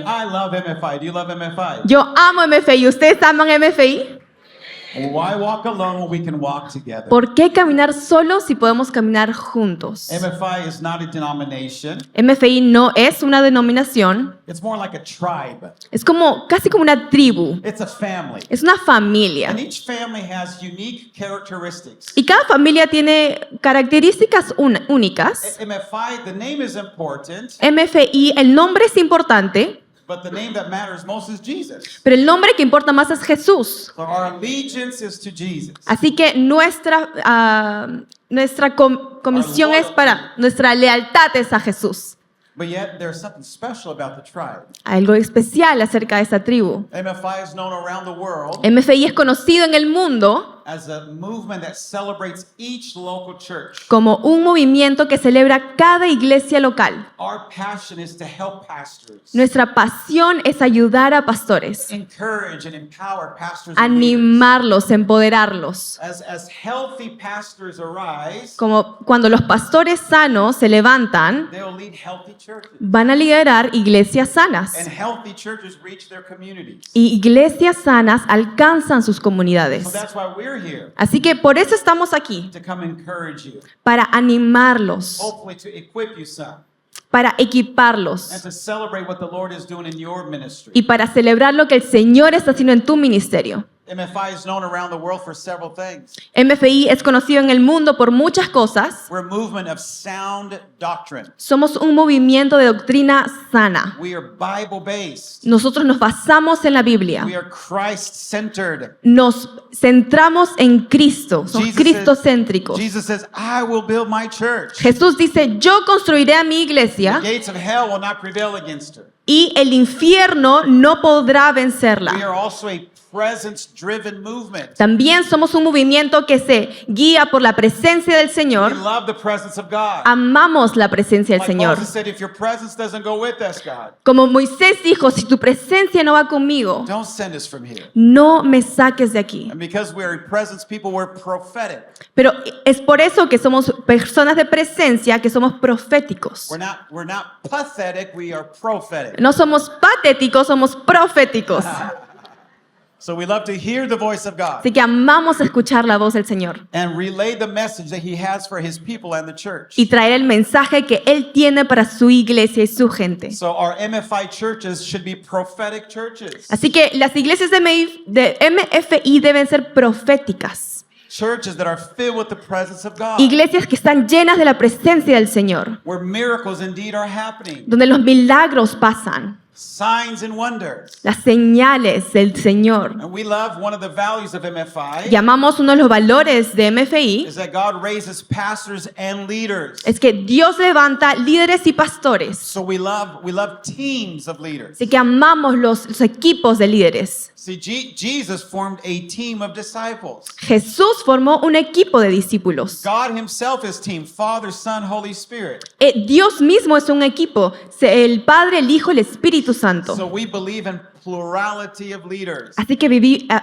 minute. I love MFI. Do you love MFI? Yo amo MFI. ¿Ustedes aman MFI? Why walk alone when we can walk together? ¿Por qué caminar solos si podemos caminar juntos? MFI is not a denomination. MFI no es una denominación, It's more like a tribe. es casi como una tribu, It's a family. es una familia. And each family has unique characteristics. Y cada familia tiene características únicas. MFI, the name is important, MFI, el nombre es importante, but the name that matters most is Jesus. pero el nombre que importa más es Jesús. So our allegiance is to Jesus. Así que nuestra comisión es nuestra lealtad es a Jesús. But yet there's something special about the tribe. Algo especial acerca de esta tribu. MFI is known around the world MFI es conocido en el mundo as a movement that celebrates each local church. como un movimiento que celebra cada iglesia local. Our passion is to help pastors, Nuestra pasión es ayudar a pastores, encourage and empower pastors and leaders. animarlos, empoderarlos. As healthy pastors arise, Como cuando los pastores sanos se levantan, they will lead healthy churches. van a liderar iglesias sanas. And healthy churches reach their communities. Y iglesias sanas alcanzan sus So comunidades. that's why we're here, Así que por eso estamos aquí, to come encourage you, para animarlos, hopefully to equip you some, para and equiparlos to celebrate what the Lord is doing in your ministry. y para celebrar lo que el Señor está haciendo en tu ministerio. MFI is known around the world for several things. MFI es conocido en el mundo por muchas cosas. We're a movement of sound doctrine. Somos un movimiento de doctrina sana. We are Bible-based. Nosotros nos basamos en la Biblia. We are Christ-centered. Nos centramos en Cristo. Somos Jesus cristocéntricos. Jesus says, I will build my church. Jesús dice, yo construiré a mi iglesia The gates of hell will not prevail against her. y el infierno no podrá We vencerla. are also a presence-driven movement. También somos un movimiento que se guía por la presencia del We Señor. love the presence of God. Amamos la presencia del Like Señor. Moses said, if your presence doesn't go with us, God, Como Moisés dijo, si tu presencia no va conmigo, don't send us from here. no me saques de aquí. And because we're presence people, we're prophetic. Pero es por eso que somos personas de presencia, que somos proféticos. We're not pathetic, we are prophetic. No somos patéticos, somos proféticos. So we love to hear the voice of God Así que amamos escuchar la voz del Señor and relay the message that he has for his people and the church. y traer el mensaje que Él tiene para su iglesia y su gente. So our MFI churches should be prophetic churches. Así que las iglesias de MFI deben ser proféticas. Churches that are filled with the presence of God. Iglesias que están llenas de la presencia del Señor, Where miracles indeed are happening. donde los milagros pasan, Signs and wonders. las señales del Señor. And we love one of the values of MFI Llamamos uno de los valores de MFI, is that God raises pastors and leaders. es que Dios levanta líderes y pastores. So we love teams of leaders. Así que amamos los equipos de líderes. See, Jesus formed a team of disciples. Jesús formó un equipo de discípulos. God himself is team, Father, Son, Holy Spirit. Dios mismo es un equipo, el Padre, el Hijo, el Espíritu Santo. So we believe in plurality of leaders. Así que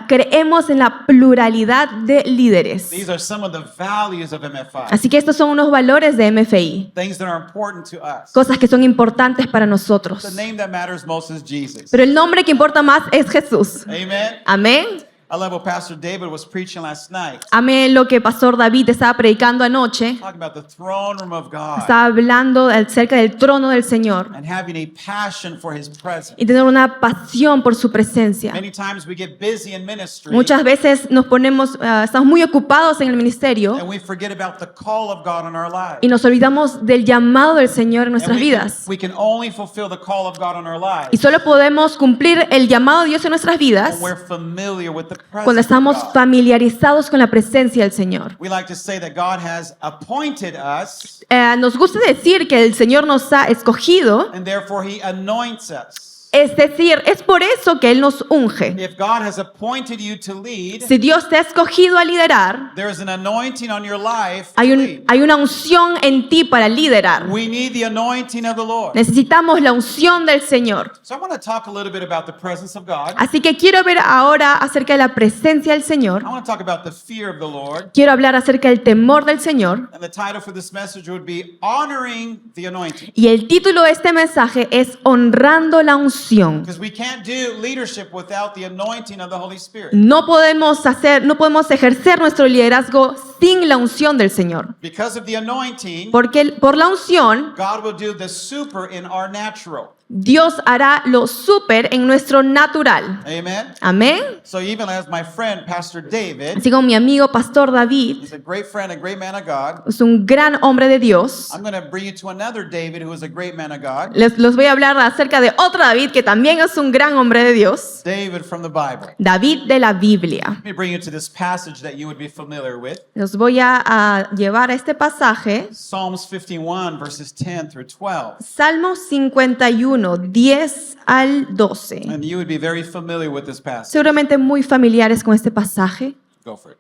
creemos en la pluralidad de líderes. These are some of the values of MFI. Así que estos son unos valores de MFI, Things that are important to us. cosas que son importantes para nosotros. The name that matters most is Jesus. Pero el nombre que importa más es Jesús. Amen. Amén. I love what Pastor David was preaching last night. Amén lo que Pastor David estaba predicando anoche. Talking about the throne room of God Estaba hablando acerca del trono del Señor and having a passion for his presence. y tener una pasión por su presencia. Many times we get busy in ministry Muchas veces estamos muy ocupados en el ministerio and we forget about the call of God in our lives. y nos olvidamos del llamado del Señor en nuestras And vidas. we can only fulfill the call of God in our lives Y solo podemos cumplir el llamado de Dios en nuestras vidas when we're familiar with the cuando presence estamos of God. familiarizados con la presencia del Señor. We like to say that God has appointed us Nos gusta decir que el Señor nos ha escogido, and therefore he anoints us. es decir, es por eso que Él nos unge. If God has appointed you to lead, Si Dios te ha escogido a liderar, there is an anointing on your life to lead. hay una unción en ti para liderar. We need the anointing of the Lord. Necesitamos la unción del Señor. So I want to talk a little bit about the presence of God. Así que quiero ver ahora acerca de la presencia del Señor. I want to talk about the fear of the Lord. Quiero hablar acerca del temor del Señor. And the title for this message would be Honoring the Anointing. Y el título de este mensaje es Honrando la unción. unción. Because we can't do leadership without the anointing of the Holy Spirit. No podemos ejercer nuestro liderazgo sin la unción del Señor. Because of the anointing, Porque por la unción, God will do the super in our natural. Dios hará lo súper en nuestro natural. Amen? Amén. So even as my friend, Pastor David, Así como mi amigo Pastor David he's a great friend, a great man of God. es un gran hombre de Dios. I'm going to bring you to another David who is a great man of God. Los voy a hablar acerca de otro David que también es un gran hombre de Dios. David from the Bible. David de la Biblia. Let me bring you to this passage that you would be familiar with. Los voy a llevar a este pasaje. Psalms 51, verses 10 through 12. Salmo 51, 10 al 12. And you would be very familiar with this passage. Seguramente muy familiares con este pasaje. Go for it.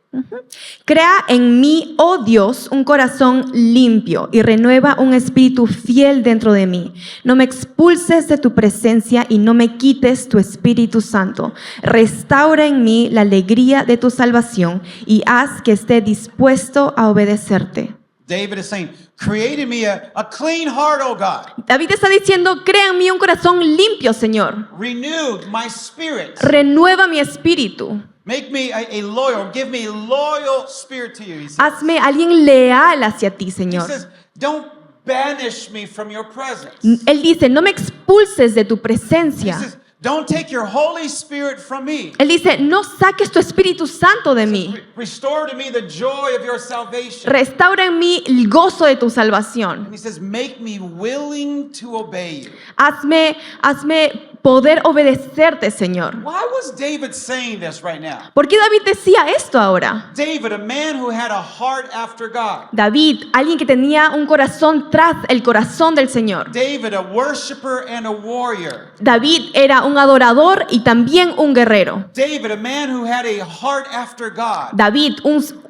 Crea en mí, oh Dios, un corazón limpio y renueva un espíritu fiel dentro de mí. No me expulses de tu presencia y no me quites tu Espíritu Santo. Restaura en mí la alegría de tu salvación y haz que esté dispuesto a obedecerte. David is saying, create in me a clean heart, O God. David está diciendo, crea en mí un corazón limpio, Señor. Renew my spirit. Renueva mi espíritu. Make me a loyal, give me a loyal spirit to you. He says. Hazme alguien leal hacia ti, He Señor. says, don't banish me from your presence. Él dice, no me expulses de tu He presencia. says, don't take your Holy Spirit from me. Él dice, no saques tu Espíritu Santo de mí. Restore to me the joy of your salvation. Restaura en mí el gozo de tu salvación. And he says, make me willing to obey you. Hazme poder obedecerte, Señor. Why was David saying this right now? ¿Por qué David decía esto ahora? David, a man who had a heart after God. David, alguien que tenía un corazón tras el corazón del Señor. David, a worshiper and a warrior. David era un adorador y también un guerrero. David, a man who had a heart after God. David,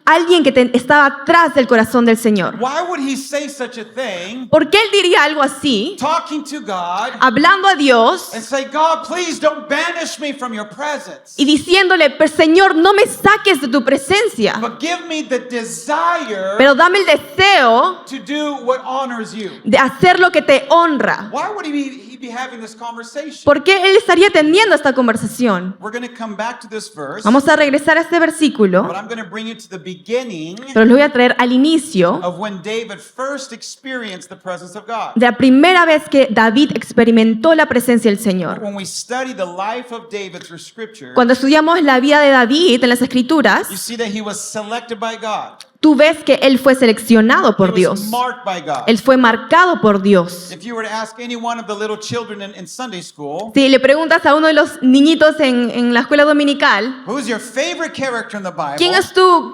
alguien que estaba tras del corazón del Señor. Why would he say such a thing, ¿Por qué él diría algo así? talking to God, Hablando a Dios and say, God, please don't banish me from your presence, y diciéndole, pero Señor, no me saques de tu presencia, but give me the desire pero dame el deseo to do what honors you? de hacer lo que te honra. Why would he be having this conversation? ¿Por qué él estaría teniendo esta conversación? We're going to come back to this verse, Vamos a regresar a este versículo, but I'm going to bring you to the beginning pero lo voy a traer al inicio of when David first experienced the presence of God. de la primera vez que David experimentó la presencia del Señor. When we study the life of David through Scripture, Cuando estudiamos la vida de David en las Escrituras, you see that he was selected by God. tú ves que él fue seleccionado por He was Dios. marked by God. Él fue marcado por Dios. If you were to ask any one of the little children in Sunday school, Si le preguntas a uno de los niñitos en la escuela dominical, who's your favorite character in the Bible? ¿quién es tu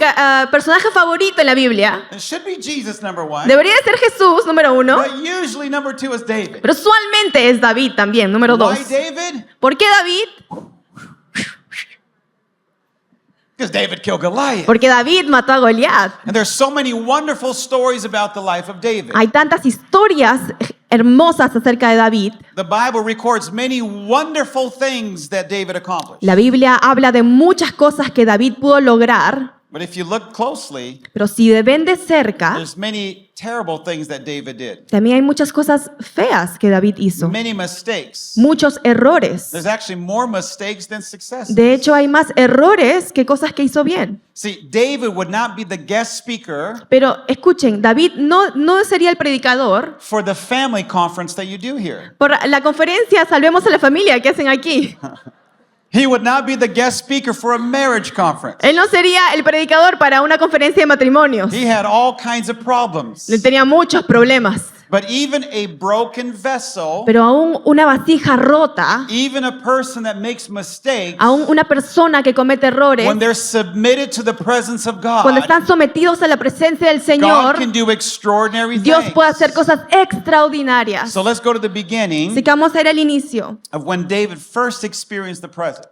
personaje favorito en la Biblia? It should be Jesus, number one. Debería de ser Jesús, número uno, But usually number two is David. pero usualmente es David también, número dos. Why David? ¿Por qué David? Because David killed Goliath. Porque David mató a Goliat. And there's so many wonderful stories about the life of David. Hay tantas historias hermosas acerca de David. The Bible records many wonderful things that David accomplished. La Biblia habla de muchas cosas que David pudo lograr, But if you look closely, pero si ven de cerca, there's many terrible things that David did. también hay muchas cosas feas que David hizo. Many mistakes. Muchos errores. There's actually more mistakes than successes. De hecho, hay más errores que cosas que hizo bien. See, David would not be the guest speaker Pero escuchen, David no sería el predicador for the family conference that you do here. por la conferencia Salvemos a la Familia que hacen aquí. He would not be the guest speaker for a marriage conference. Él no sería el predicador para una conferencia de matrimonios. He had all kinds of problems. Él tenía muchos problemas. But even a broken vessel, Pero aún una vasija rota, even a person that makes mistakes, aún una persona que comete errores, when they're submitted to the presence of cuando God, están sometidos a la presencia del God Señor, can do extraordinary Dios puede hacer things. cosas extraordinarias. So let's go to the Así beginning que vamos a ir al inicio, of when David first experienced the presence.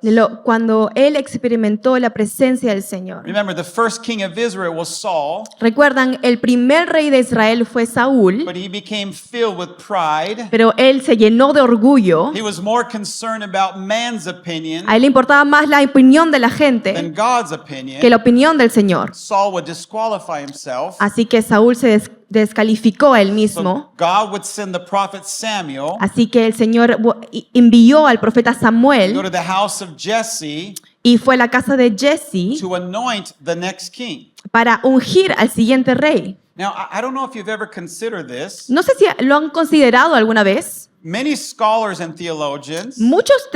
cuando él experimentó la presencia del Señor. Remember, the first king of Israel was Saul, Recuerdan, el primer rey de Israel fue Saúl, but he became became filled with pride. pero él se llenó de orgullo. He was more concerned about man's opinion A él le importaba más la opinión de la gente than God's opinion. que la opinión del Señor. Saul would disqualify himself. Así que Saúl se descalificó a él mismo. So God would send the prophet Samuel Así que el Señor envió al profeta to go Samuel to the house of Jesse y fue a la casa de Jesse to anoint the next king. para ungir al siguiente rey. Now, I don't know if you've ever considered this. No sé si lo han considerado alguna vez. Many scholars and theologians, Muchos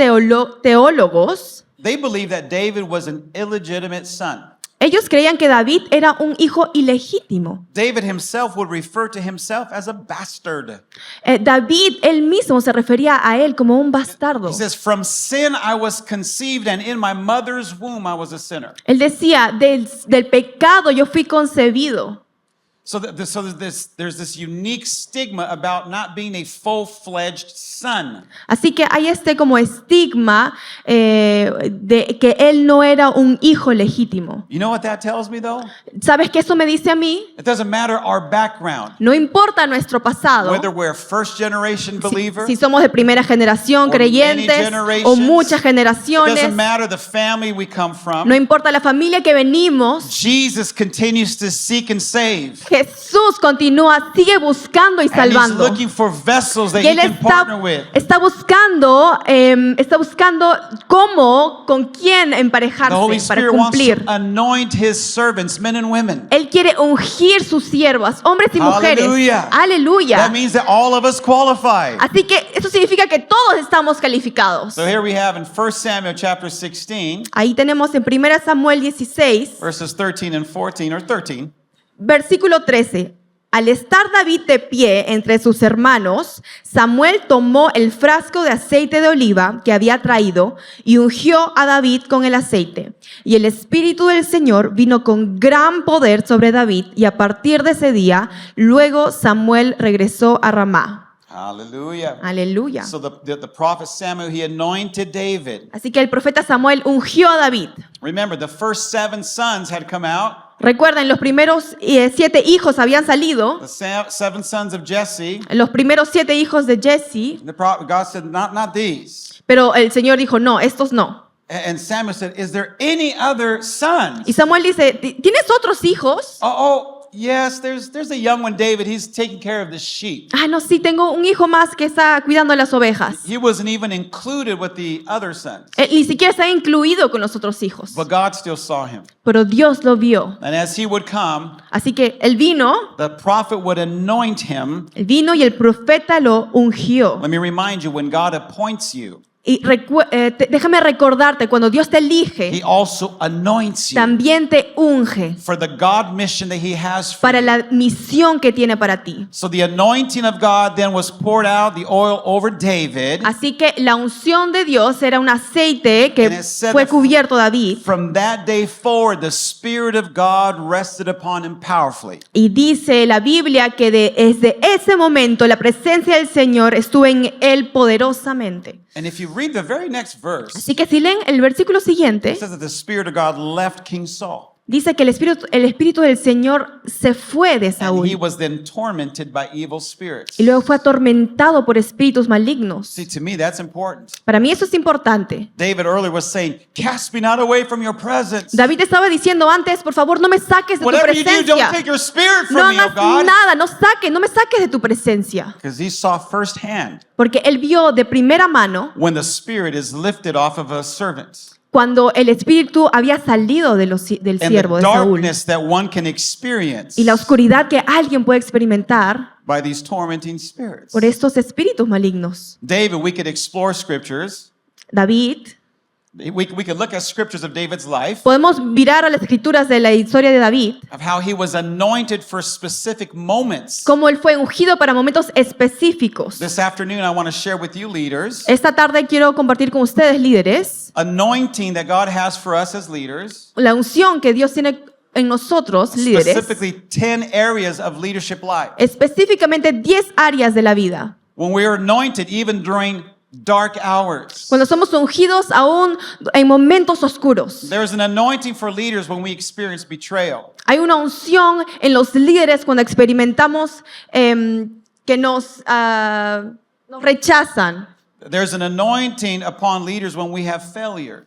teólogos, they believe that David was an illegitimate son. ellos creían que David era un hijo ilegítimo. David himself would refer to himself as a bastard. David él mismo se refería a él como un bastardo. He says, "From sin I was conceived, and in my mother's womb I was a sinner." Él decía, del pecado yo fui concebido. So there's this unique stigma about not being a full-fledged son. Así que hay este como estigma de que él no era un hijo legítimo. You know what that tells me, though? ¿Sabes qué eso me dice a mí? It doesn't matter our background, No importa nuestro pasado, whether we're a first-generation believer. si somos de primera generación, or many creyentes generations. o muchas It generaciones, doesn't matter the family we come from. no importa la familia que venimos, Jesus continues to seek and save. Jesús continúa, sigue buscando y And he's salvando. looking for vessels that Y he él can partner with. está buscando cómo, con quién The Holy emparejarse para Spirit wants cumplir. to anoint his servants, men and women. Él quiere ungir sus siervas, hombres y mujeres. Hallelujah. Aleluya. That means that all of us qualify. Así que eso significa que todos estamos calificados. So here we have in 1 Samuel chapter 16, Ahí tenemos en 1 Samuel 16, verses 13 and 14, or 13. versículo 13. Al estar David de pie entre sus hermanos, Samuel tomó el frasco de aceite de oliva que había traído y ungió a David con el aceite. Y el Espíritu del Señor vino con gran poder sobre David, y a partir de ese día, luego Samuel regresó a Ramá. Hallelujah. Aleluya. So the prophet Samuel, he anointed David. Así que el profeta Samuel ungió a David. Remember, the first 7 sons had come out. Recuerden, los primeros 7 hijos habían salido. The 7 sons of Jesse. Los primeros 7 hijos de Jesse. God said, not these. Pero el Señor dijo, no, estos no. And Samuel said, is there any other sons? Y Samuel dice, ¿tienes otros hijos? Yes, there's a young one, David. He's taking care of the sheep. Ah, no, sí, tengo un hijo más que está cuidando las ovejas. He wasn't even included with the other sons. Él ni siquiera está incluido con los otros hijos. But God still saw him. Pero Dios lo vio. And as he would come, Así que él vino the prophet would anoint him. y el profeta lo ungió. Let me remind you, when God appoints you, Y déjame recordarte, cuando Dios te he elige, also anoints you también te unge for the God mission that he has for para you. la misión que tiene para ti. So the anointing of God then was poured out, the oil over David. Así que la unción de Dios era un aceite que And it said fue that cubierto David. From that day forward, the Spirit of God rested upon him powerfully. Y dice la Biblia que desde ese momento la presencia del Señor estuvo en él poderosamente. And if you read the very next verse, Así que si leen el versículo siguiente, it says that the Spirit of God left King Saul. dice que el espíritu del Señor se fue de And he Saúl was then tormented by evil spirits. y luego fue atormentado por espíritus malignos. See, to me, that's important. Para mí eso es importante. David earlier was saying, cast me not away from your presence. David estaba diciendo antes, por favor, no me saques de tu Whatever you do, don't presencia. take your spirit No from me, O hagas God. nada, no me saques de tu presencia. Because he saw firsthand Porque él vio de primera mano when the Spirit is lifted off of a servant. cuando el espíritu había salido del And siervo the de Saúl. darkness that one can experience Y la oscuridad que alguien puede experimentar by these tormenting spirits. por estos espíritus malignos. David, we could explore scriptures. David, We could look at scriptures of David's life, podemos mirar a las escrituras de la historia de David, of how he was anointed for specific moments. cómo él fue ungido para momentos específicos. This afternoon, I want to share with you, leaders, Esta tarde quiero compartir con ustedes, líderes, anointing that God has for us as leaders, la unción que Dios tiene en nosotros, líderes, specifically 10 areas of leadership life. específicamente 10 áreas de la vida. When we are anointed, even during dark hours. Cuando somos ungidos aún en momentos oscuros. There's an anointing for leaders when we experience betrayal. Hay una unción en los líderes cuando experimentamos nos rechazan. There's an anointing upon leaders when we have failures.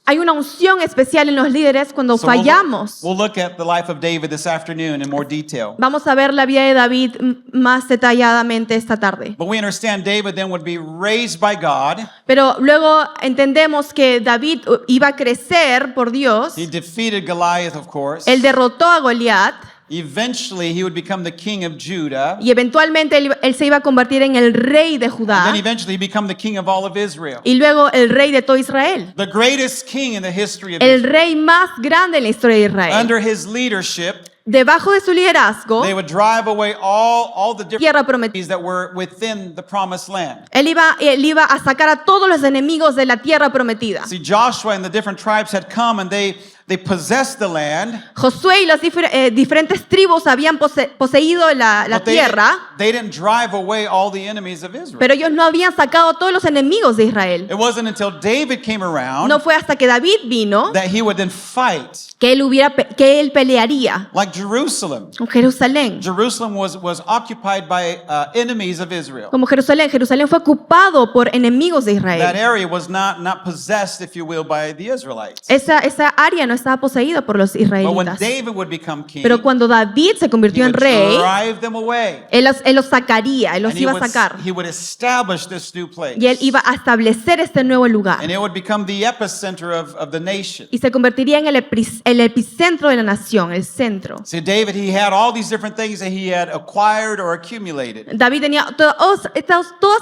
Hay una unción especial en los líderes cuando So fallamos. we'll look at the life of David this afternoon in more detail. Vamos a ver la vida de David más detalladamente esta tarde. But we understand David then would be raised by God. Pero luego entendemos que David iba a crecer por Dios. He defeated Goliath, of course. Él derrotó a Goliat Eventually, he would become the king of Judah. y eventualmente él se iba a convertir en el rey de And Judá then eventually he become the king of all of Israel. y luego el rey de todo Israel. The greatest king in the history of El Israel. rey más grande en la historia de Israel. Under his leadership, Debajo de su liderazgo, they would drive away all the tierra different prometida. enemies that were within the promised land. Él iba a sacar a todos los enemigos de la tierra prometida. See, Joshua and the different tribes had come and they possessed the land. Josué y las diferentes tribus habían poseído la But tierra, they didn't drive away all the enemies of Israel. pero ellos no habían sacado a todos los enemigos de Israel. It wasn't until David came around No fue hasta que David vino that he would then fight. que él pelearía Like Jerusalem. con Jerusalén. Jerusalem was occupied by enemies of Israel. Como Jerusalén fue ocupado por enemigos de That Israel. area was not possessed, if you will, by the Israelites. Esa área no estaba poseída por los But when israelitas. David would become king, Pero cuando David se he convirtió en would rey, drive them away. él los sacaría, él los And iba a sacar. he would establish this new place. Y él iba a establecer este nuevo lugar. And it would become the epicenter of the nation. Y se convertiría en el epicentro de la nación, el centro. See, David, he had all these different things that he had acquired or accumulated. David tenía todas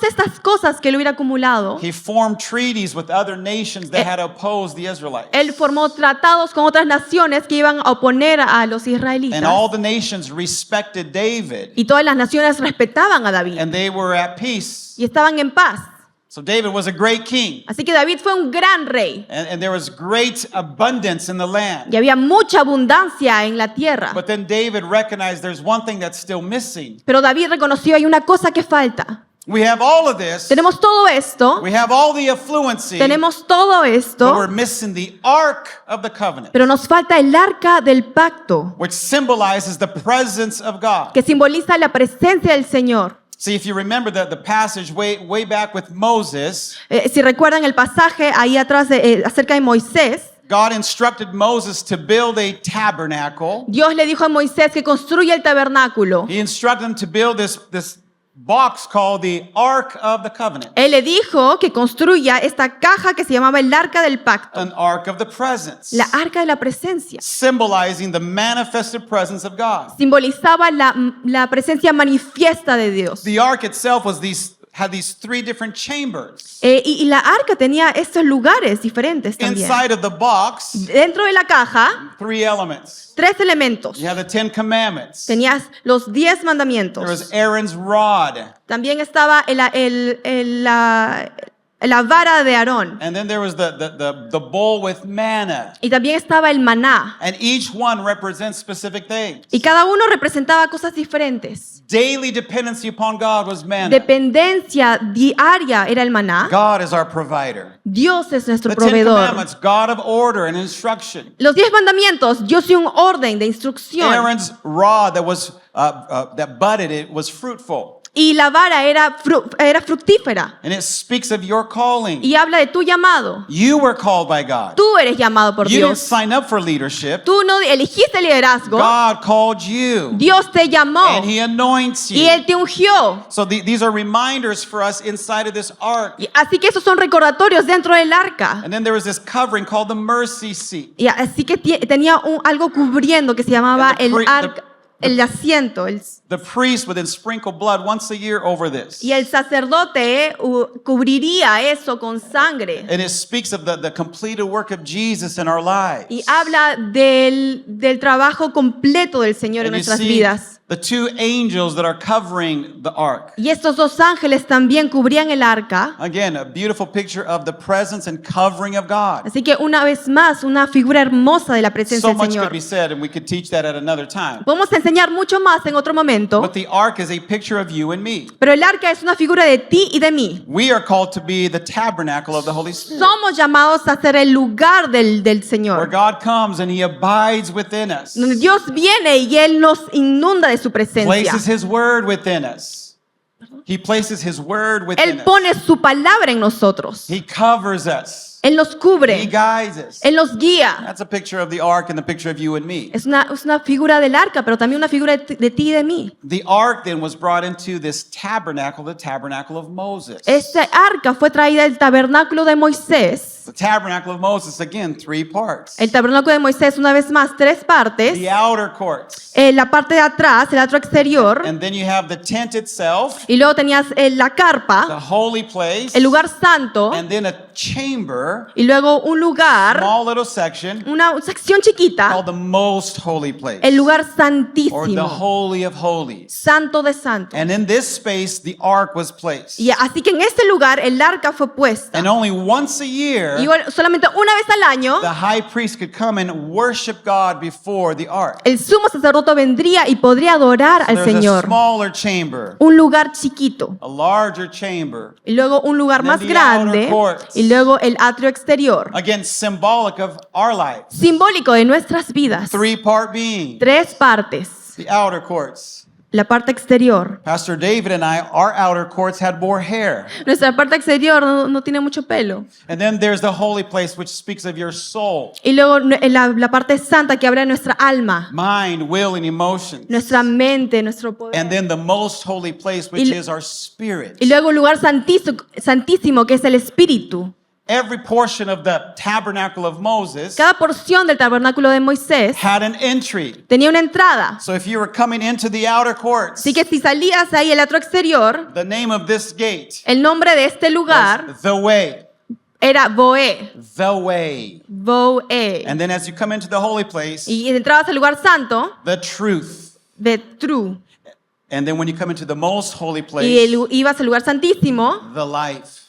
estas cosas que él hubiera acumulado. He formed treaties with other nations that had opposed the Israelites. Él formó tratados con otras naciones que iban a oponer a los israelitas. And all the nations respected David. Y todas las naciones respetaban a David And they were at peace. y estaban en paz. So David was a great king. Así que David fue un gran rey And there was great abundance in the land. y había mucha abundancia en la tierra. But then David recognized there's one thing that's still missing. Pero David reconoció hay una cosa que falta. We have all of this. Tenemos todo esto, We have all the affluency. tenemos todo But esto, we're missing the Ark of the Covenant, pero nos falta el arca del pacto, which symbolizes the presence of God. que simboliza la presencia del Señor. See, if you remember the passage way back with Moses, Si recuerdan el pasaje ahí atrás acerca de Moisés, God instructed Moses to build a tabernacle. Dios le dijo a Moisés que construya el tabernáculo. He instructed him to build this box called the Ark of the Covenant, Él le dijo que construya esta caja que se llamaba el arca del pacto, an Ark of the Presence, la arca de la presencia. symbolizing the manifested presence of God. Simbolizaba la presencia manifiesta de Dios. The Ark itself had these three different chambers. Y la arca tenía estos lugares diferentes también. Inside of the box, Dentro de la caja, 3 elements. 3 elementos. You have the 10 commandments. Tenías los 10 There mandamientos. was Aaron's rod. También estaba la vara de Aarón. And then there was the bowl with manna. Y también estaba el maná. And each one represents specific things. Y cada uno representaba cosas diferentes. Daily dependency upon God was manna. Dependencia diaria era el maná. God is our provider. Dios es nuestro The 10 proveedor. commandments, God of order and instruction. Los 10 mandamientos, Dios dio un orden de instrucción. Aaron's rod that budded, it was fruitful. Y la vara era fructífera. And it speaks of your calling. Y habla de tu llamado. You were called by God. Tú eres llamado por You didn't Dios. sign up for leadership. Tú no elegiste liderazgo. God called you. Dios te llamó. And He anoints Y you. Él te ungió. So these are reminders for us inside of this ark. Así que esos son recordatorios dentro del arca. And then there was this covering called the mercy seat. Y así que tenía algo cubriendo que se llamaba And the el arca, el asiento. The priest would then sprinkle blood once a year over this. Y el sacerdote cubriría eso con sangre. And it speaks of the completed work of Jesus in our lives. Y habla del trabajo completo del Señor en And you nuestras see vidas. the 2 angels that are covering the ark. Y estos 2 ángeles también cubrían el arca. Again, a beautiful picture of the presence and covering of God. Así que una vez más, una figura hermosa de la presencia So del much Señor. could be said, and we could teach that at another time. Podemos enseñar mucho más en otro momento, But the ark is a picture of you and me. pero el arca es una figura de ti y de mí. We are called to be the tabernacle of the Holy Spirit, Somos llamados a ser el lugar del where Señor, God comes and He abides within us, donde Dios viene y Él nos inunda de su presencia. places His word within us. He places his word within Él pone su palabra en nosotros. us. He covers us. Él nos He cubre. guides us. Él nos guía. That's a picture of the ark and the picture of you and me. Es una figura del arca, pero también una figura de ti y de mí. The ark then was brought into this tabernacle, the tabernacle of Moses. Este arca fue traída del tabernáculo de Moisés. The tabernacle of Moses, again, 3 parts. El tabernáculo de Moisés, una vez más, 3 partes. The outer courts. La parte de atrás, el atrio exterior. And then you have the tent itself, Y luego tenías la the carpa, holy place, el lugar santo. and then a chamber, Y luego un lugar, small little section, una sección chiquita, called the most holy place, el lugar or the santísimo, holy of holies. santo de santos. And in this space, the ark was placed. Y así que en este lugar el arca fue puesta. And only once a year, Y solamente una vez al año, the high priest could come and worship God before the ark. el sumo sacerdote vendría y podría adorar al There's a Señor. smaller chamber, Un lugar chiquito. a larger chamber, Y luego un lugar And más then the outer grande. courts. Y luego el atrio exterior. again, symbolic of our life. Simbólico de nuestras vidas. 3-part being, 3 partes. the outer courts. La parte exterior. Pastor David and I, our outer courts had more hair. Nuestra parte exterior no tiene mucho pelo. And then there's the holy place, which speaks of your soul, Y luego la parte santa que habla de nuestra alma, mind, will, and emotions. nuestra mente, nuestro poder. And then the most holy place, which Y- is our spirit. Y luego un lugar santísimo que es el espíritu. Every portion of the tabernacle of Moses Cada porción del tabernáculo de Moisés had an entry. tenía una entrada. So if you were coming into the outer courts, Así que si salías ahí el atrio exterior, the name of this gate el nombre de este lugar was the way. era Boé. The way. Boé. And then as you come into the holy place, Y entrabas al lugar santo the truth. de True. And then when you come into the most holy Y place, ibas al lugar santísimo, the life.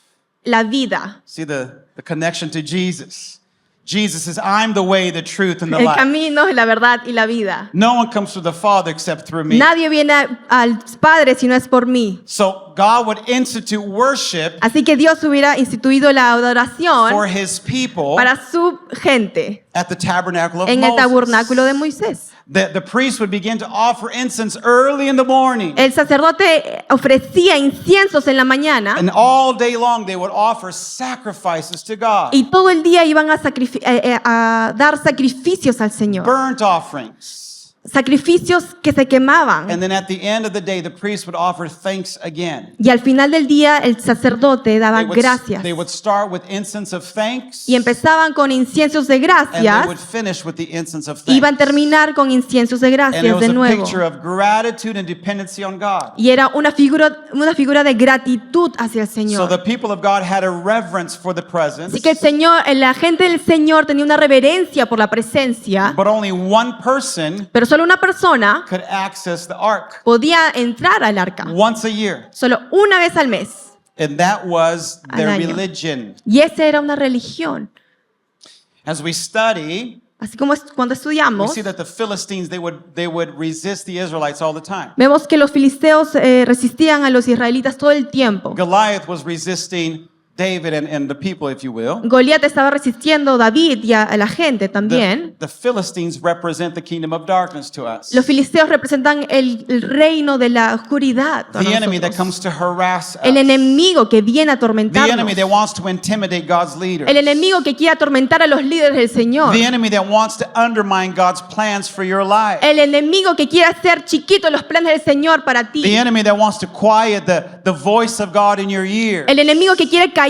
la vida. See the connection to Jesus. Jesus says, I'm the way, the truth, and the El life. camino, la verdad y la vida. No one comes to the Father except through me. Nadie viene al Padre si no es por mí. So God would institute worship Así que Dios hubiera instituido la for adoración his people para su gente at the tabernacle of en el tabernáculo de Moses. Moisés. The priest would begin to offer incense early in the morning. El sacerdote ofrecía inciensos en la mañana And all day long they would offer sacrifices to God. y todo el día iban a dar sacrificios al Señor. Burnt offerings. Sacrificios que se quemaban. And then at the end of the day, the priest would offer thanks again. Y al final del día el sacerdote daba gracias. They would start with incense of thanks. Y empezaban con inciensos de And they gracias. would finish with the incense of Iban a thanks. terminar con inciensos de And it gracias was de a nuevo. picture of gratitude and dependency on God. Y era una figura de gratitud hacia el So Señor. the people of God had a reverence for the presence, Así que la gente del Señor tenía una reverencia por la presencia, but only one person pero solo una persona could access the ark podía entrar al arca. once a year. Solo una vez al mes. And that was their Al año. religion. Y esa era una religión. As we study, Así como cuando we estudiamos, see that the Philistines, they would resist the Israelites all the time. vemos que los filisteos resistían a los israelitas todo el tiempo. Goliath was resisting David and the people, if you will. Goliat estaba resistiendo a David y a la gente también. The Philistines represent the kingdom of darkness to us. Los filisteos representan el reino de la oscuridad. a The enemy that nosotros. comes to harass us. El enemigo que viene a The enemy atormentarnos. that wants to intimidate God's leaders. El enemigo que quiere atormentar a los líderes del Señor. The enemy that wants to undermine God's plans for your life. El enemigo que quiere hacer chiquitos los planes del Señor para The ti. enemy that wants to quiet the voice of God in your ear. El enemigo que quiere callar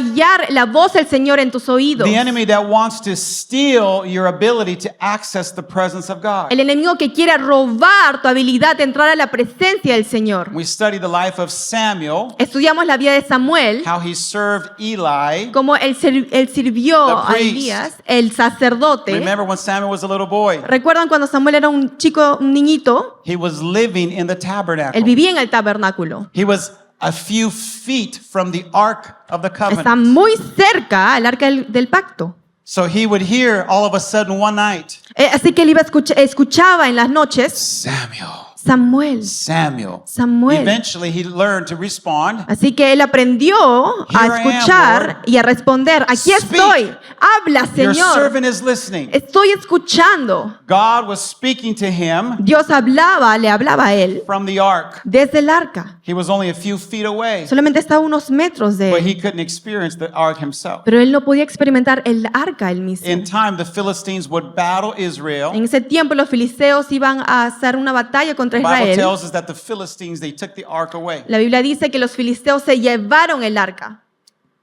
la voz del Señor en tus oídos. The enemy that wants to steal your ability to access the presence of God. El enemigo que quiere robar tu habilidad de entrar a la presencia del Señor. We study the life of Samuel, Estudiamos la vida de Samuel, how he served Eli. cómo él sirvió The a priest. Elías, el sacerdote. Remember when Samuel was a little boy? ¿Recuerdan cuando Samuel era un chico, un niñito? He was living in the Él tabernacle. vivía en el tabernáculo. He was a few feet from the ark of the Está covenant. muy cerca al arca del pacto. So he would hear all of a sudden one night, Así que él escuchaba en las noches, Samuel. Samuel. Samuel. Samuel. Eventually, he learned to respond. Así que él aprendió a Here I am, escuchar Lord. y a responder. Aquí Speak. estoy. Habla, Your Señor. servant is listening. Estoy escuchando. God was speaking to him Dios le hablaba a él from the ark. desde el arca. He was only a few feet away, Solamente estaba a unos metros de but él. he couldn't experience the ark himself. Pero él no podía experimentar el arca él mismo. In time, the Philistines would battle Israel. En ese tiempo los filisteos iban a hacer una batalla contra The Bible Israel. tells us that the Philistines, they took the ark away. La Biblia dice que los filisteos se llevaron el arca.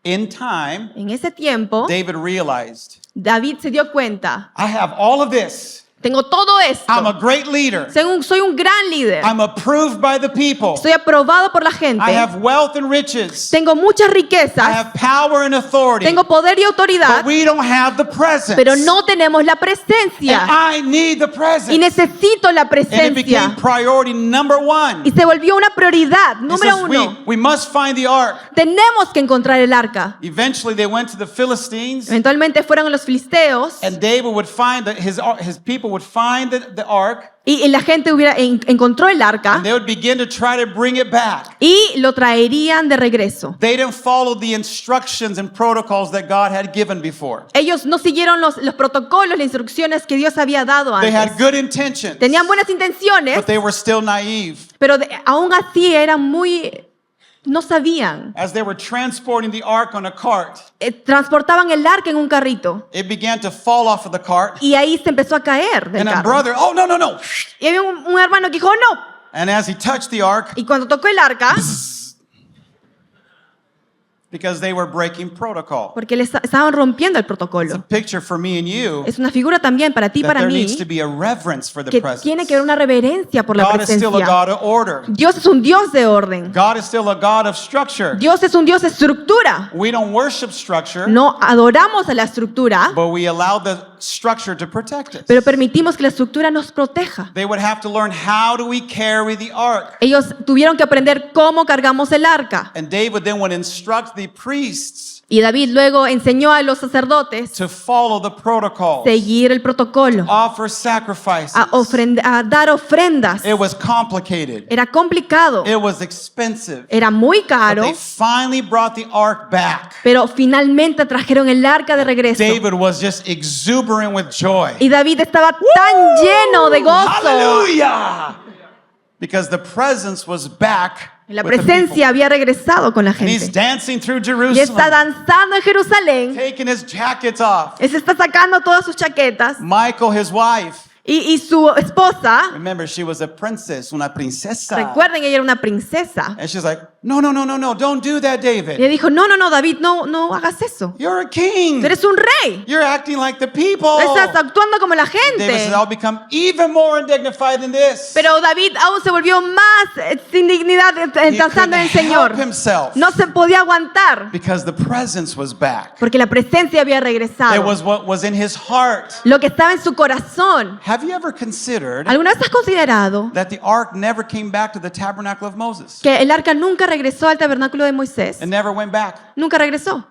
In time, En ese tiempo, David realized, David se dio cuenta, I have all of this. tengo todo I'm a esto. great leader. Soy un gran líder. I'm approved by the people. Soy aprobado por la gente. I have wealth and riches. Tengo muchas I riquezas. have power and authority. Tengo poder y autoridad. But we don't have the presence. Pero no tenemos la And presencia. I need the presence. Y necesito la And it became presencia. priority number one. Y se volvió una prioridad. He Número says, uno. we must find the ark. Tenemos que encontrar el arca. Eventually, they went to the Philistines, Eventualmente fueron los filisteos. and David would find that his people would find the ark, Y la gente encontró el arca. and they would begin to try to bring it back. Y lo traerían de regreso. They didn't follow the instructions and protocols that God had given before. Ellos no siguieron los protocolos, las instrucciones que Dios había dado They had antes. good intentions, Tenían buenas intenciones, but they were still naive. pero aún así eran no sabían. As they were transporting the ark on a cart, Transportaban el arca en un carrito it began to fall off of the cart, y ahí se empezó a caer del and a carro. brother, oh, no, no, no. Y había un hermano que dijo, no. And as he touched the ark, Y cuando tocó el arca, because they were breaking protocol. porque estaban rompiendo el It's a protocolo. picture for me and you Es una figura también para ti y that para there mí, needs to be a reverence for the que presence. tiene que haber una reverencia por la God is still a presencia. God of order. Dios es un Dios de orden. God is still a God of structure. Dios es un Dios de estructura. We don't worship structure, No adoramos a la estructura, but we allow the structure to protect us. pero permitimos que la estructura nos proteja. They would have to learn, how do we carry the ark? Ellos tuvieron que aprender cómo cargamos el arca. And David then would instruct the priests Y David luego enseñó a los sacerdotes to follow the protocols, seguir el protocolo, offer sacrifices. a dar ofrendas. It was complicated. Era complicado, It was expensive. era muy But caro, they finally brought the ark back. pero finalmente trajeron el arca de regreso. David was just exuberant with joy. Y David estaba tan lleno de gozo. Hallelujah! Because the presence was back. La with the people. presencia había regresado con la And he's gente. dancing through Y está Jerusalem, danzando en Jerusalén. taking his jackets off. Se está sacando todas sus chaquetas. Michael, his wife, Y su esposa, remember, she was a princess, una princesa. recuerden, ella era una princesa. And she's like, no, no, no, no, no, don't do that, Y David. le dijo, no, David, no hagas eso. You're a king. Tú eres un rey. You're acting like the people. Estás actuando como la David gente. says, I'll become even more undignified than this. Pero David aún se volvió más sin dignidad He pensando en el couldn't Señor. help himself No se podía aguantar because the presence was back. porque la presencia había It regresado. was what was in his heart. Lo que estaba en su corazón. Have you ever considered ¿Alguna vez has considerado that the ark never came back to the tabernacle of Moses? que el arca nunca regresó al tabernáculo de Moisés? It never went back. Nunca regresó.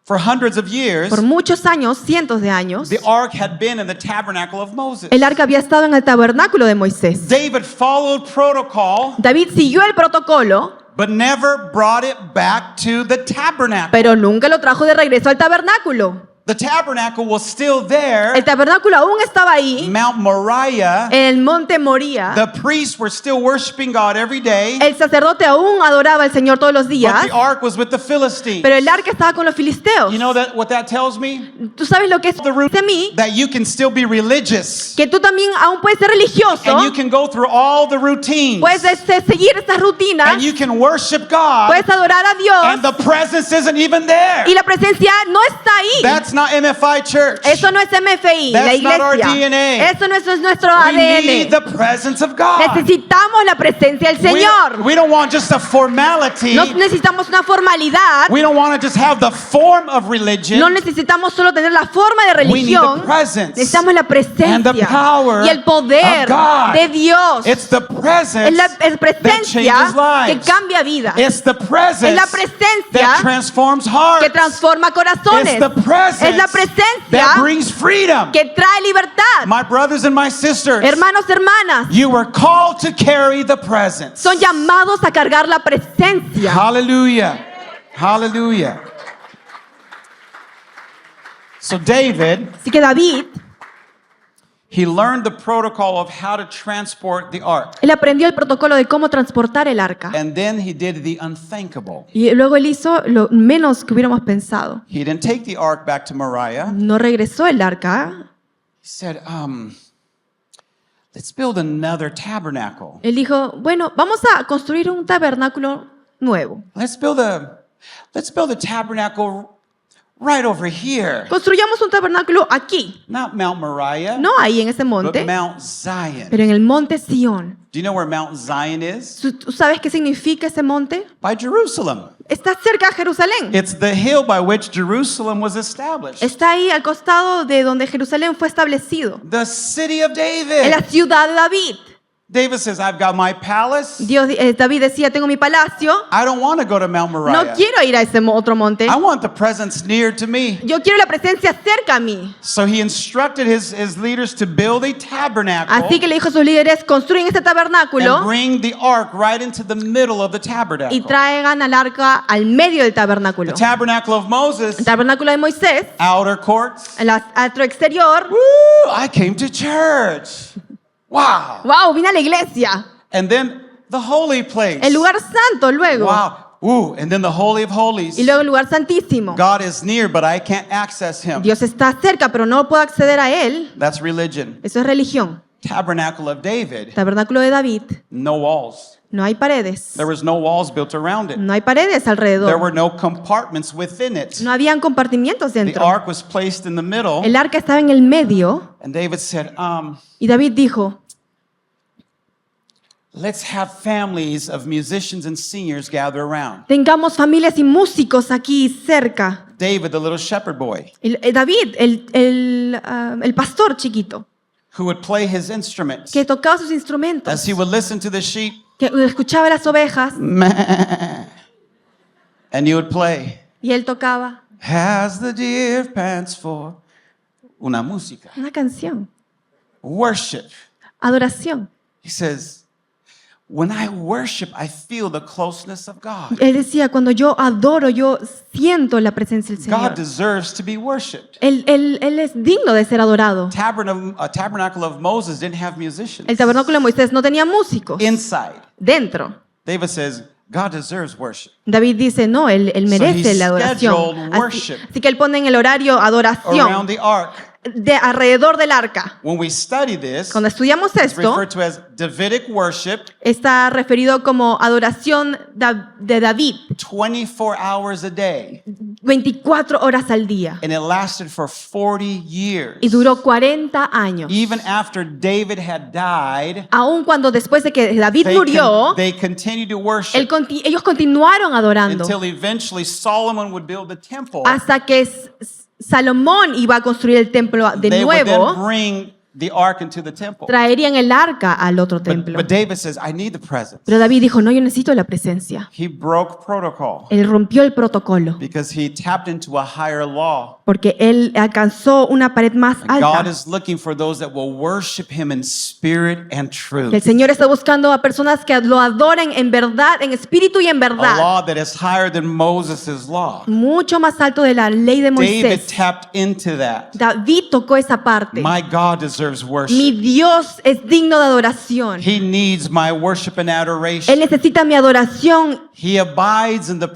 For hundreds of years, Por muchos años, cientos de años, the ark had been in the tabernacle of Moses. el arca había estado en el tabernáculo de Moisés. David followed protocol, David siguió el protocolo, but never brought it back to the tabernacle. pero nunca lo trajo de regreso al tabernáculo. The tabernacle was still there. El tabernáculo aún estaba ahí, Mount Moriah. en el monte Moría. The priests were still worshiping God every day, El sacerdote aún adoraba al Señor todos los but días, the ark was with the Philistines. pero el arca estaba con los filisteos. You know what that tells me? ¿Tú sabes lo que es The root de mí? that you can still be religious Que tú también aún puedes ser religioso, and you can go through all the routines puedes seguir estas rutinas, and you can worship God puedes adorar a and Dios the presence isn't even there. y la presencia no está ahí. That's not MFI Church. Eso no es MFI, la That's not our iglesia. DNA. Eso no es nuestro We need ADN. the presence of God. Necesitamos la presencia del Señor. We don't want just a formality. No necesitamos una formalidad. We don't want to just have the form of religion. No necesitamos solo tener la forma de We need the religión. presence Necesitamos la and the presencia power y el poder of God. de Dios. It's the presence Es la that presencia changes que lives. cambia vidas. It's the presence Es la presencia that transforms hearts. que transforma It's corazones. the presence presence Es la presencia that brings freedom. que trae libertad. My brothers and my sisters, Hermanos, hermanas, you were called to carry the presence. son llamados a cargar la presencia. Hallelujah. Hallelujah. So David, Así que David, he learned the protocol of how to transport the ark. él aprendió el protocolo de cómo transportar el arca. And then he did the unthinkable. Y luego él hizo lo menos que hubiéramos pensado. He didn't take the ark back to Moriah. No regresó el arca. He said, let's build another tabernacle. Él dijo, bueno, vamos a construir un tabernáculo nuevo. Let's build a tabernacle right over here. Construyamos un tabernáculo aquí, Not Mount Moriah, no ahí en ese but monte, Mount Zion. pero en el monte Sión. Do you know where Mount Zion is? ¿Tú sabes qué significa ese monte? By Jerusalem. Está cerca de Jerusalén. It's the hill by which Jerusalem was established. Está ahí al costado de donde Jerusalén fue establecido. The city of En la David. ciudad de David. David says, I've got my palace. David decía, tengo mi palacio. I don't want to go to Mount No Moriah. quiero ir a ese otro monte. I want the presence near to me. Yo quiero la presencia cerca a mí. So he instructed his leaders to build a tabernacle Así que le dijo a sus líderes, construyen este and tabernáculo bring the ark right into the middle of the y tabernacle. traigan al arca al medio del The tabernáculo. tabernacle of El Moses, tabernáculo de Moisés, outer courts. el atrio exterior. Woo! I came to church. Wow. ¡Wow! Vine a la iglesia. And then the holy place. El lugar santo luego. Wow. Ooh, and then the Holy of Holies. Y luego el lugar santísimo. God is near, but I can't access him. Dios está cerca, pero no puedo acceder a él. That's religion. Eso es religión. Tabernacle of David, Tabernáculo de David. no walls. No hay paredes. There was no walls built around it. No hay paredes There alrededor. were no compartments within it. No habían compartimientos The dentro. ark was placed in the middle, El arca estaba en el medio and David said, y David dijo, let's have families of musicians and singers gather around. tengamos familias y músicos aquí cerca. David, the little shepherd boy, David, el pastor chiquito, who would play his instruments que tocaba sus instrumentos, as he would listen to the sheep, que escuchaba las ovejas and he would play, y él tocaba as the deer pants for una música, una canción, worship. adoración. He says, when I worship, I feel the closeness of God. Él decía, cuando yo adoro, yo siento la presencia del God Señor. deserves to be worshiped. Él es digno de ser adorado. Tabernacle of Moses didn't have musicians. El tabernáculo de Moisés no tenía músicos Inside, dentro. David says, God deserves worship. David dice, no, él merece he la adoración. scheduled Así, worship así que él pone en el horario Around adoración the ark. de alrededor del arca. When we study this, Cuando estudiamos it's esto, referred to as Davidic worship, está referido como adoración de David, 24 hours a day. 24 horas al día. And it lasted for 40 years. Y duró 40 años. Even after David had died, Aun cuando después de que David murió, they continued to worship ellos continuaron adorando until eventually Solomon would build the temple. hasta que Salomón iba a construir el templo de They would then nuevo. bring the ark into the temple. Traerían el arca al otro templo. But David says, I need the presence. Pero David dijo, no, yo necesito la presencia. He broke protocol Él rompió el protocolo because he tapped into a higher law. porque él alcanzó una pared más God alta. is looking for those that will worship him in spirit and truth. El Señor está buscando a personas que lo adoren en verdad, en espíritu y en A verdad. law that is higher than Moses' law. Mucho más alto de la ley de David Moisés. tapped into that. David tocó esa parte. My God deserves Mi worship. Dios es digno de adoración. He needs my worship and Él adoration. necesita mi adoración. He abides in the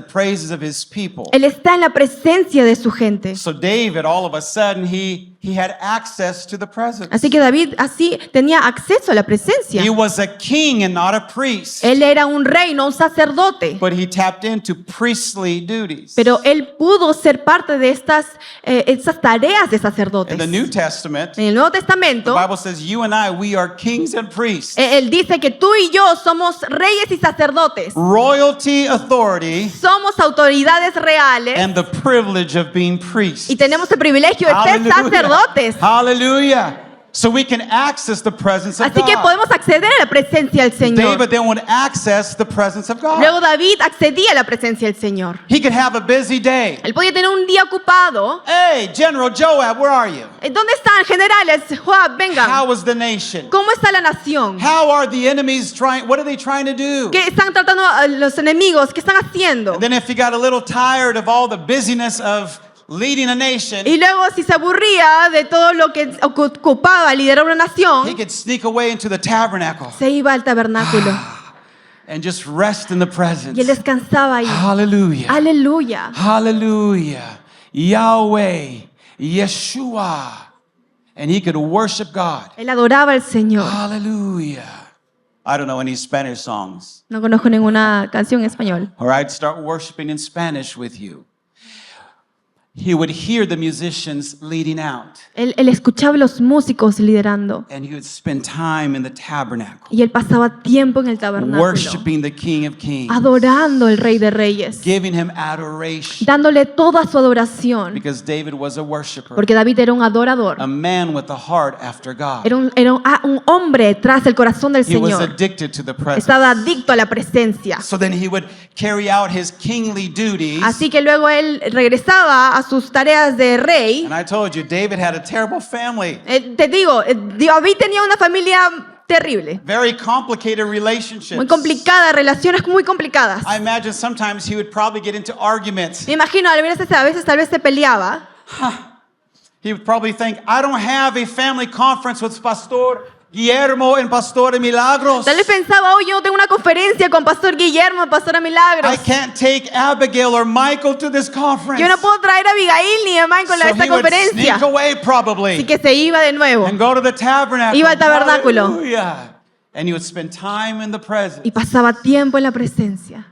praises of his people. Él está en la presencia de su gente. So David, all of a sudden, he had access to the presence. Así que David así tenía acceso a la presencia. He was a king and not a priest, Él era un rey, no un sacerdote. but he tapped into priestly duties. Pero él pudo ser parte de estas tareas de sacerdotes. In the New Testament, En el Nuevo the Testamento, Bible says you and I, we are kings and priests. él dice que tú y yo somos reyes y sacerdotes. Royalty, authority, Somos autoridades reales and the privilege of being priests. y tenemos el privilegio de ser sacerdotes. Hallelujah. So we can access the presence of Así que God. podemos acceder a la presencia del Señor. David then would access the presence of God. Luego David accedía a la presencia del Señor. He could have a busy day. Él podía tener un día ocupado. Hey, General Joab, where are you? ¿Dónde están generales? Joab, vengan. How is the nation? ¿Cómo está la nación? How are the enemies trying? What are they trying to do? ¿Qué están tratando los enemigos? ¿Qué están haciendo? And then if he got a little tired of all the busyness of leading a nation, Y luego si se aburría de todo lo que ocupaba liderar una he nación, could sneak away into the tabernacle se iba al tabernáculo and just rest in the y él presence. descansaba ahí. Hallelujah. Aleluya. Hallelujah. Yahweh, Yeshua. And he could worship God. Él adoraba al Señor. Hallelujah. I don't know any Spanish songs. No conozco ninguna canción en español. Or I'd start worshiping in Spanish with you. He would hear the musicians leading out, Él escuchaba a los músicos liderando and he would spend time in the tabernacle, y él pasaba tiempo en el tabernáculo, worshiping the King of Kings, adorando al Rey de Reyes, giving him adoration, dándole toda su adoración, because David was a worshiper, porque David era un adorador, a man with a heart after God. era un hombre tras el corazón del He was Señor, addicted to the presence. estaba adicto a la presencia. So then he would carry out his kingly duties. Así que luego él regresaba a sus tareas de rey. And I told you, David had a terrible family, Te digo, David tenía una familia terrible, very complicated muy relationships. complicada, relaciones muy complicadas. I imagine sometimes he would probably get into arguments. Me imagino, a veces tal vez se peleaba. He would probably think, I don't have a family conference with Pastor Guillermo and Pastor Milagros. Tal vez pensaba, yo no tengo una conferencia con Pastor Guillermo, Pastora Milagros. I can't take Abigail or Michael to this conference. Yo no puedo traer a Abigail ni a Michael a So esta he would conferencia. sneak away Así probably que se iba de nuevo and go to the tabernacle. Iba al tabernáculo. Hallelujah. And he would spend time in the presence. y pasaba tiempo en la presencia.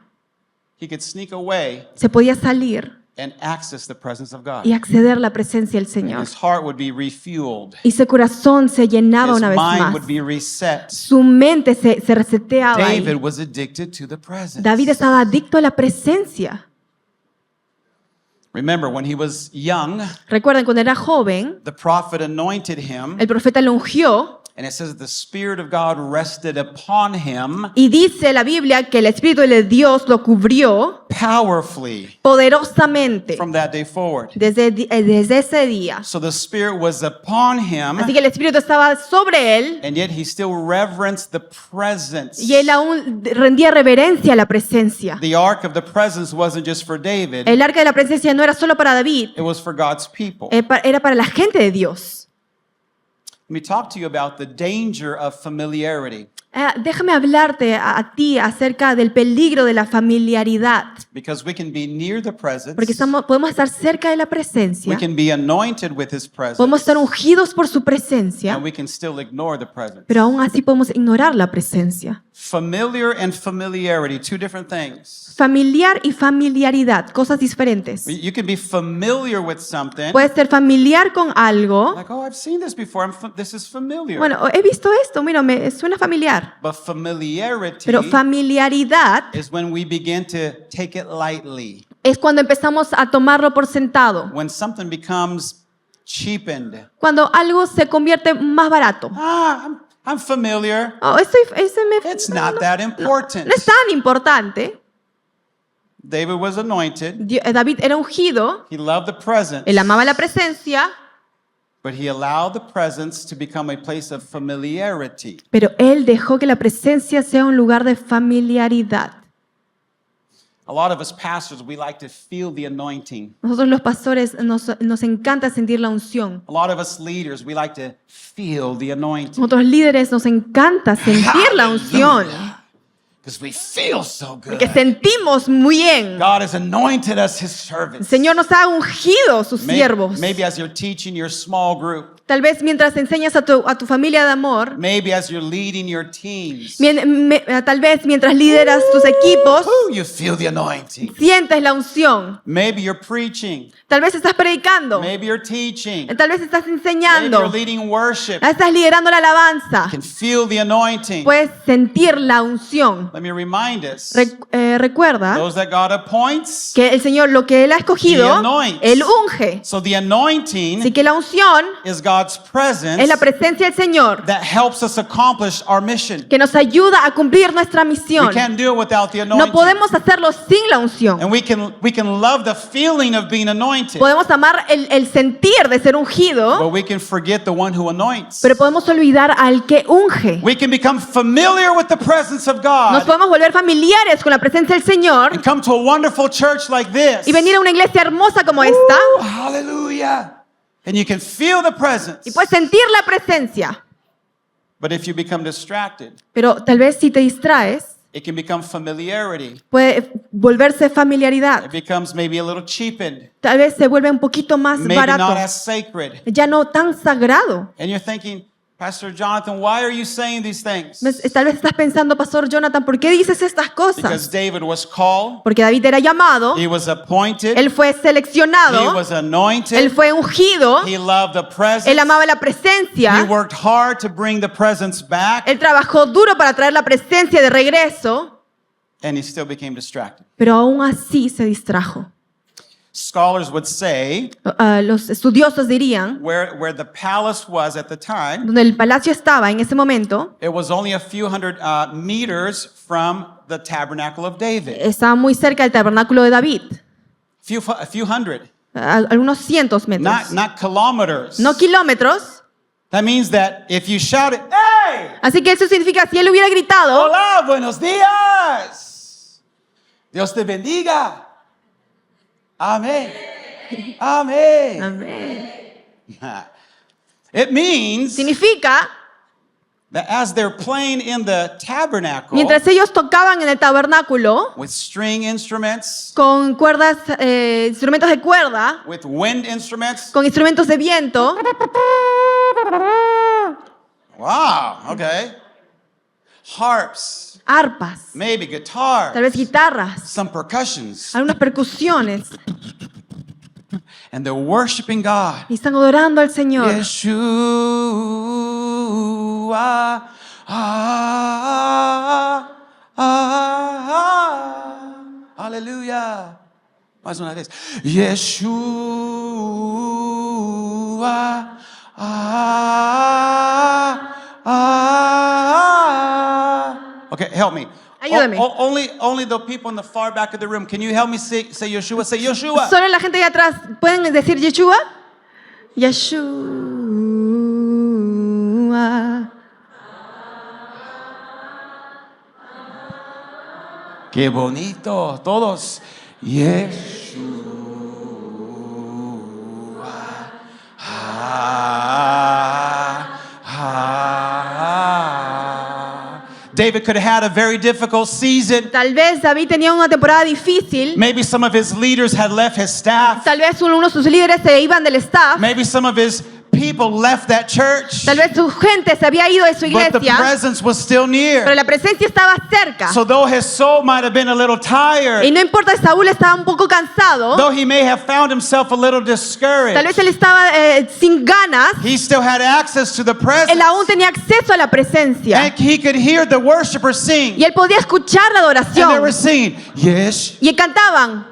He could sneak away Se podía salir and access the presence of God. y acceder a la presencia del And Señor. his heart would be refueled. Y su corazón se llenaba His una vez mind más. would be reset. Su mente se reseteaba ahí. David was addicted to the presence. David estaba adicto a la presencia. Remember, when he was young, Recuerden, cuando era joven, the prophet anointed him, el profeta lo ungió and it says the Spirit of God rested upon him y dice la Biblia que el Espíritu de Dios lo cubrió powerfully poderosamente from that day forward. desde ese día. So the Spirit was upon him, Así que el Espíritu estaba sobre él and yet he still reverenced the presence. y él aún rendía reverencia a la presencia. The ark of the presence wasn't just for David, El arca de la presencia no era solo para David, it was for God's people. era para la gente de Dios. Let me talk to you about the danger of familiarity, Déjame hablarte a ti acerca del peligro de la familiaridad, because we can be near the presence, porque podemos estar cerca de la we presencia, can be anointed with his presence, podemos estar ungidos por su presencia, and we can still ignore the presence. pero aún así podemos ignorar la presencia. Familiar and familiarity, two different things. Familiar y familiaridad, cosas diferentes. You can be familiar with something, Puedes ser familiar con algo. like, oh, I've seen this before, this is familiar. Bueno, he visto esto, mira, me suena familiar. But familiarity Pero familiaridad is when we begin to take it lightly, es cuando empezamos a tomarlo por sentado. when something becomes cheapened. Cuando algo se convierte más barato. I'm familiar. Oh, It's not that important. no es tan importante. David was anointed. David era ungido. He loved the presence. Él amaba la presencia. But he allowed the presence to become a place of familiarity. Pero él dejó que la presencia sea un lugar de familiaridad. A lot of us pastors, we like to feel the anointing. Nosotros los pastores nos encanta sentir la unción. A lot of us leaders, we like to feel the anointing. Nosotros líderes nos encanta sentir la unción. Because we feel so good. Porque sentimos muy bien. God has anointed us his El servants. Señor nos ha ungido sus siervos. Maybe as you're teaching your small group. Tal vez mientras enseñas a tu familia de amor. Maybe as you're leading your teams. Tal vez mientras lideras tus equipos. You feel the anointing. Sientes la unción. Maybe you're preaching. Tal vez estás predicando. Maybe you're teaching. Tal vez estás Maybe enseñando. you're leading worship. Estás liderando la alabanza. You can feel the anointing. Puedes sentir la unción. Let me remind us. Recuerda Those that God appoints, que el Señor, lo que Él ha escogido, He anoints. Él unge. so the anointing Así que la unción is God's God's presence Es la presencia del Señor that helps us accomplish our mission. que nos ayuda a cumplir nuestra We misión. can't do it without the No anointing. podemos hacerlo sin la unción. And we can love the feeling of being anointed, Podemos amar el sentir de ser ungido, but we can forget the one who anoints. pero podemos olvidar al que unge. We can become familiar with the presence of Nos God podemos volver familiares con la presencia del Señor and come to a wonderful church like this. y venir a una iglesia hermosa como esta Woo, hallelujah. And you can feel the presence. y puedes sentir la presencia. But if you become distracted, Pero tal vez si te distraes, it can become familiarity. puede volverse familiaridad. It becomes maybe a little cheapened, Tal vez se vuelve un poquito más maybe barato, not as sacred. ya no tan sagrado. And you're thinking, Pastor Jonathan, why are you saying these things? Tal vez estás pensando, Pastor Jonathan, ¿por qué dices estas Because cosas? David was called, Porque David era llamado, he was appointed, él fue he seleccionado, was anointed, él fue ungido, he loved the él presence, amaba la he presencia, worked hard to bring the presence back, él trabajó duro para traer la presencia de regreso, and he still became distracted. pero aún así se distrajo. Scholars would say Los estudiosos dirían, where the palace was at the time, donde el palacio estaba en ese momento, it was only a few hundred meters from the tabernacle of David. estaba muy cerca del tabernáculo de David, A few hundred, algunos cientos metros, not kilometers. no kilómetros. That means that if you shouted, "Hey, Así que eso significa, si él hubiera gritado, hola, buenos días, Dios te bendiga, amén, amén." amén, It means significa, that as they're playing in the tabernacle mientras ellos tocaban en el tabernáculo, with string instruments, con cuerdas, instrumentos de cuerda, with wind instruments, con instrumentos de viento, wow, okay, harps, arpas, maybe tal guitar, vez guitarras, some percussions, algunas percusiones, and they're worshiping God. y están adorando al Señor. Yeshua, aleluya. Más una vez. Yeshua, okay, help me. Ayúdame. Only the people in the far back of the room. Can you help me say Yeshua? Say Yeshua. Solo la gente de atrás, ¿pueden decir Yeshua? Yeshua. Qué bonito, todos. Yeshua. David could have had a very difficult season. Tal vez David tenía una temporada difícil. Maybe some of his leaders had left his staff. Tal vez uno de sus líderes se iban del staff. Maybe some of his people left that church. Tal vez su gente se había ido de su But the iglesia, presence was still pero near. la presencia estaba cerca. So though his soul might have been a little Y tired, no importa, Saúl estaba un poco cansado. though he may have found himself a little Tal discouraged, vez él estaba sin ganas. he still had access to the presence. Él aún tenía acceso a la presencia. And he could hear the worshipers sing. Y él podía escuchar la And they adoración. were singing, yes. Y cantaban.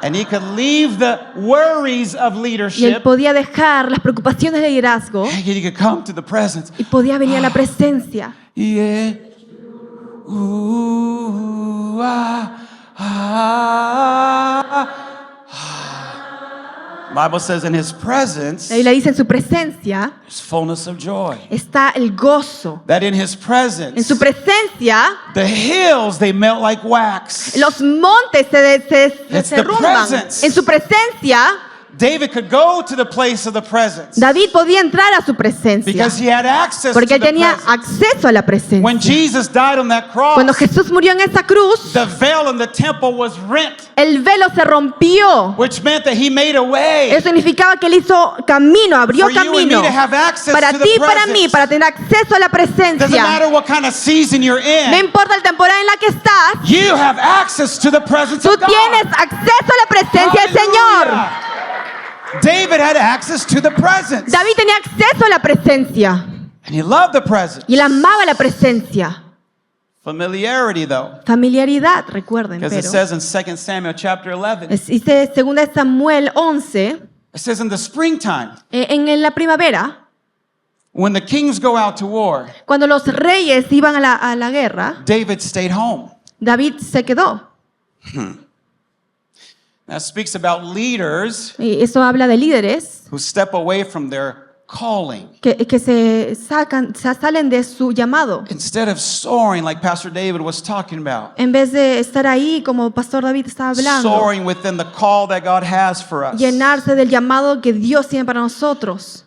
And he could leave the worries of Y él leadership. podía dejar las preocupaciones de liderazgo. And he could come to the presence. Y podía venir a la presencia. Yeah. Bible says in his presence La Biblia dice, en su presencia there's fullness of joy. está el gozo. That in his En presence su presencia, the hills they melt like wax. los montes se It's the derrumban. presence. En su presencia, David could go to the place of the presence David podía entrar a su presencia. because he had access Porque to él the tenía presence. acceso a la presencia. When Jesus died on that cross, Cuando Jesús murió en esa cruz, the veil in the temple was rent, el velo se rompió. which meant that he made a way Eso significaba que él hizo camino, abrió for you and me camino to have access para to ti y the para mí, presence. para tener acceso a la Doesn't presencia. matter what kind of season you're No in, importa la temporada en la que estás, you have access to the presence tú of God. tienes acceso a la presencia del Señor. Hallelujah. David had access to the presence, David tenía acceso a la presencia and he loved the presence. y él amaba la presencia. Familiarity, though, Familiaridad, recuerden, because it pero says in 2 Samuel chapter 11, dice 2 Samuel 11, it says in the springtime, en la primavera, when the kings go out to war, cuando los reyes iban a la guerra, David stayed home. David se quedó. That speaks about leaders Y eso habla de líderes who step away from their calling. que salen de su llamado. Instead of soaring like Pastor David was talking about, En vez de estar ahí como Pastor David estaba hablando, soaring within the call that God has for us. llenarse del llamado que Dios tiene para nosotros.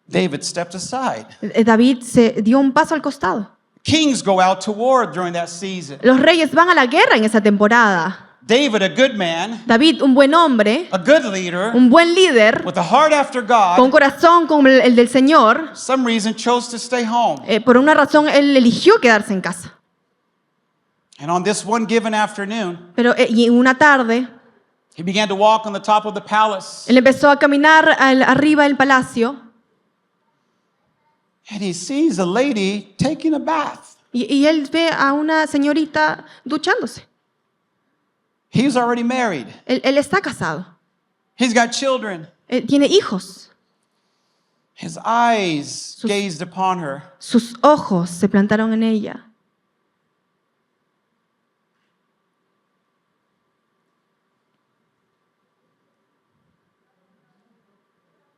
David stepped aside. David se dio un paso al costado. Kings go out to war during that season. Los reyes van a la guerra en esa temporada. David, a good man, David, un buen hombre, a good leader, un buen líder, with a heart after con God, corazón como el del Señor, some reason chose to stay home. por una razón él eligió quedarse en casa. And on this one given afternoon, Pero y una tarde, he began to walk on the top of the palace. él empezó a caminar arriba del palacio And he sees a lady taking a bath. y él ve a una señorita duchándose. He's already married. Él está casado. He's got children. Tiene hijos. His eyes gazed upon her. Sus ojos se plantaron en ella.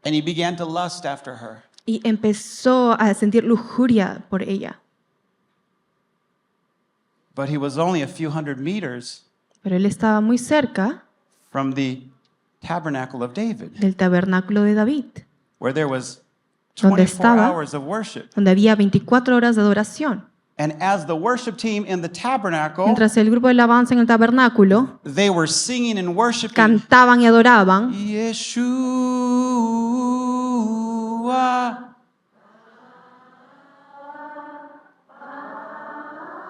And he began to lust after her. Y empezó a sentir lujuria por ella. But he was only a few hundred meters Pero él estaba muy cerca from the tabernacle of David, del tabernáculo de David, where there was donde 24 estaba, hours of worship. donde había 24 horas de adoración. And as the worship team in the tabernacle, Mientras el grupo de alabanza en el tabernáculo they were singing and worshiping cantaban y adoraban, Yeshua.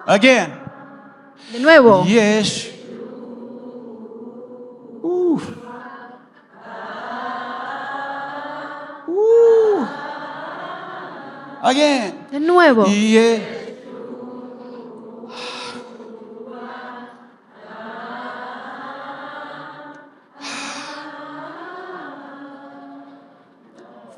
Again. de nuevo, Yes. Ooh. Ooh. Again. de nuevo, Yeah.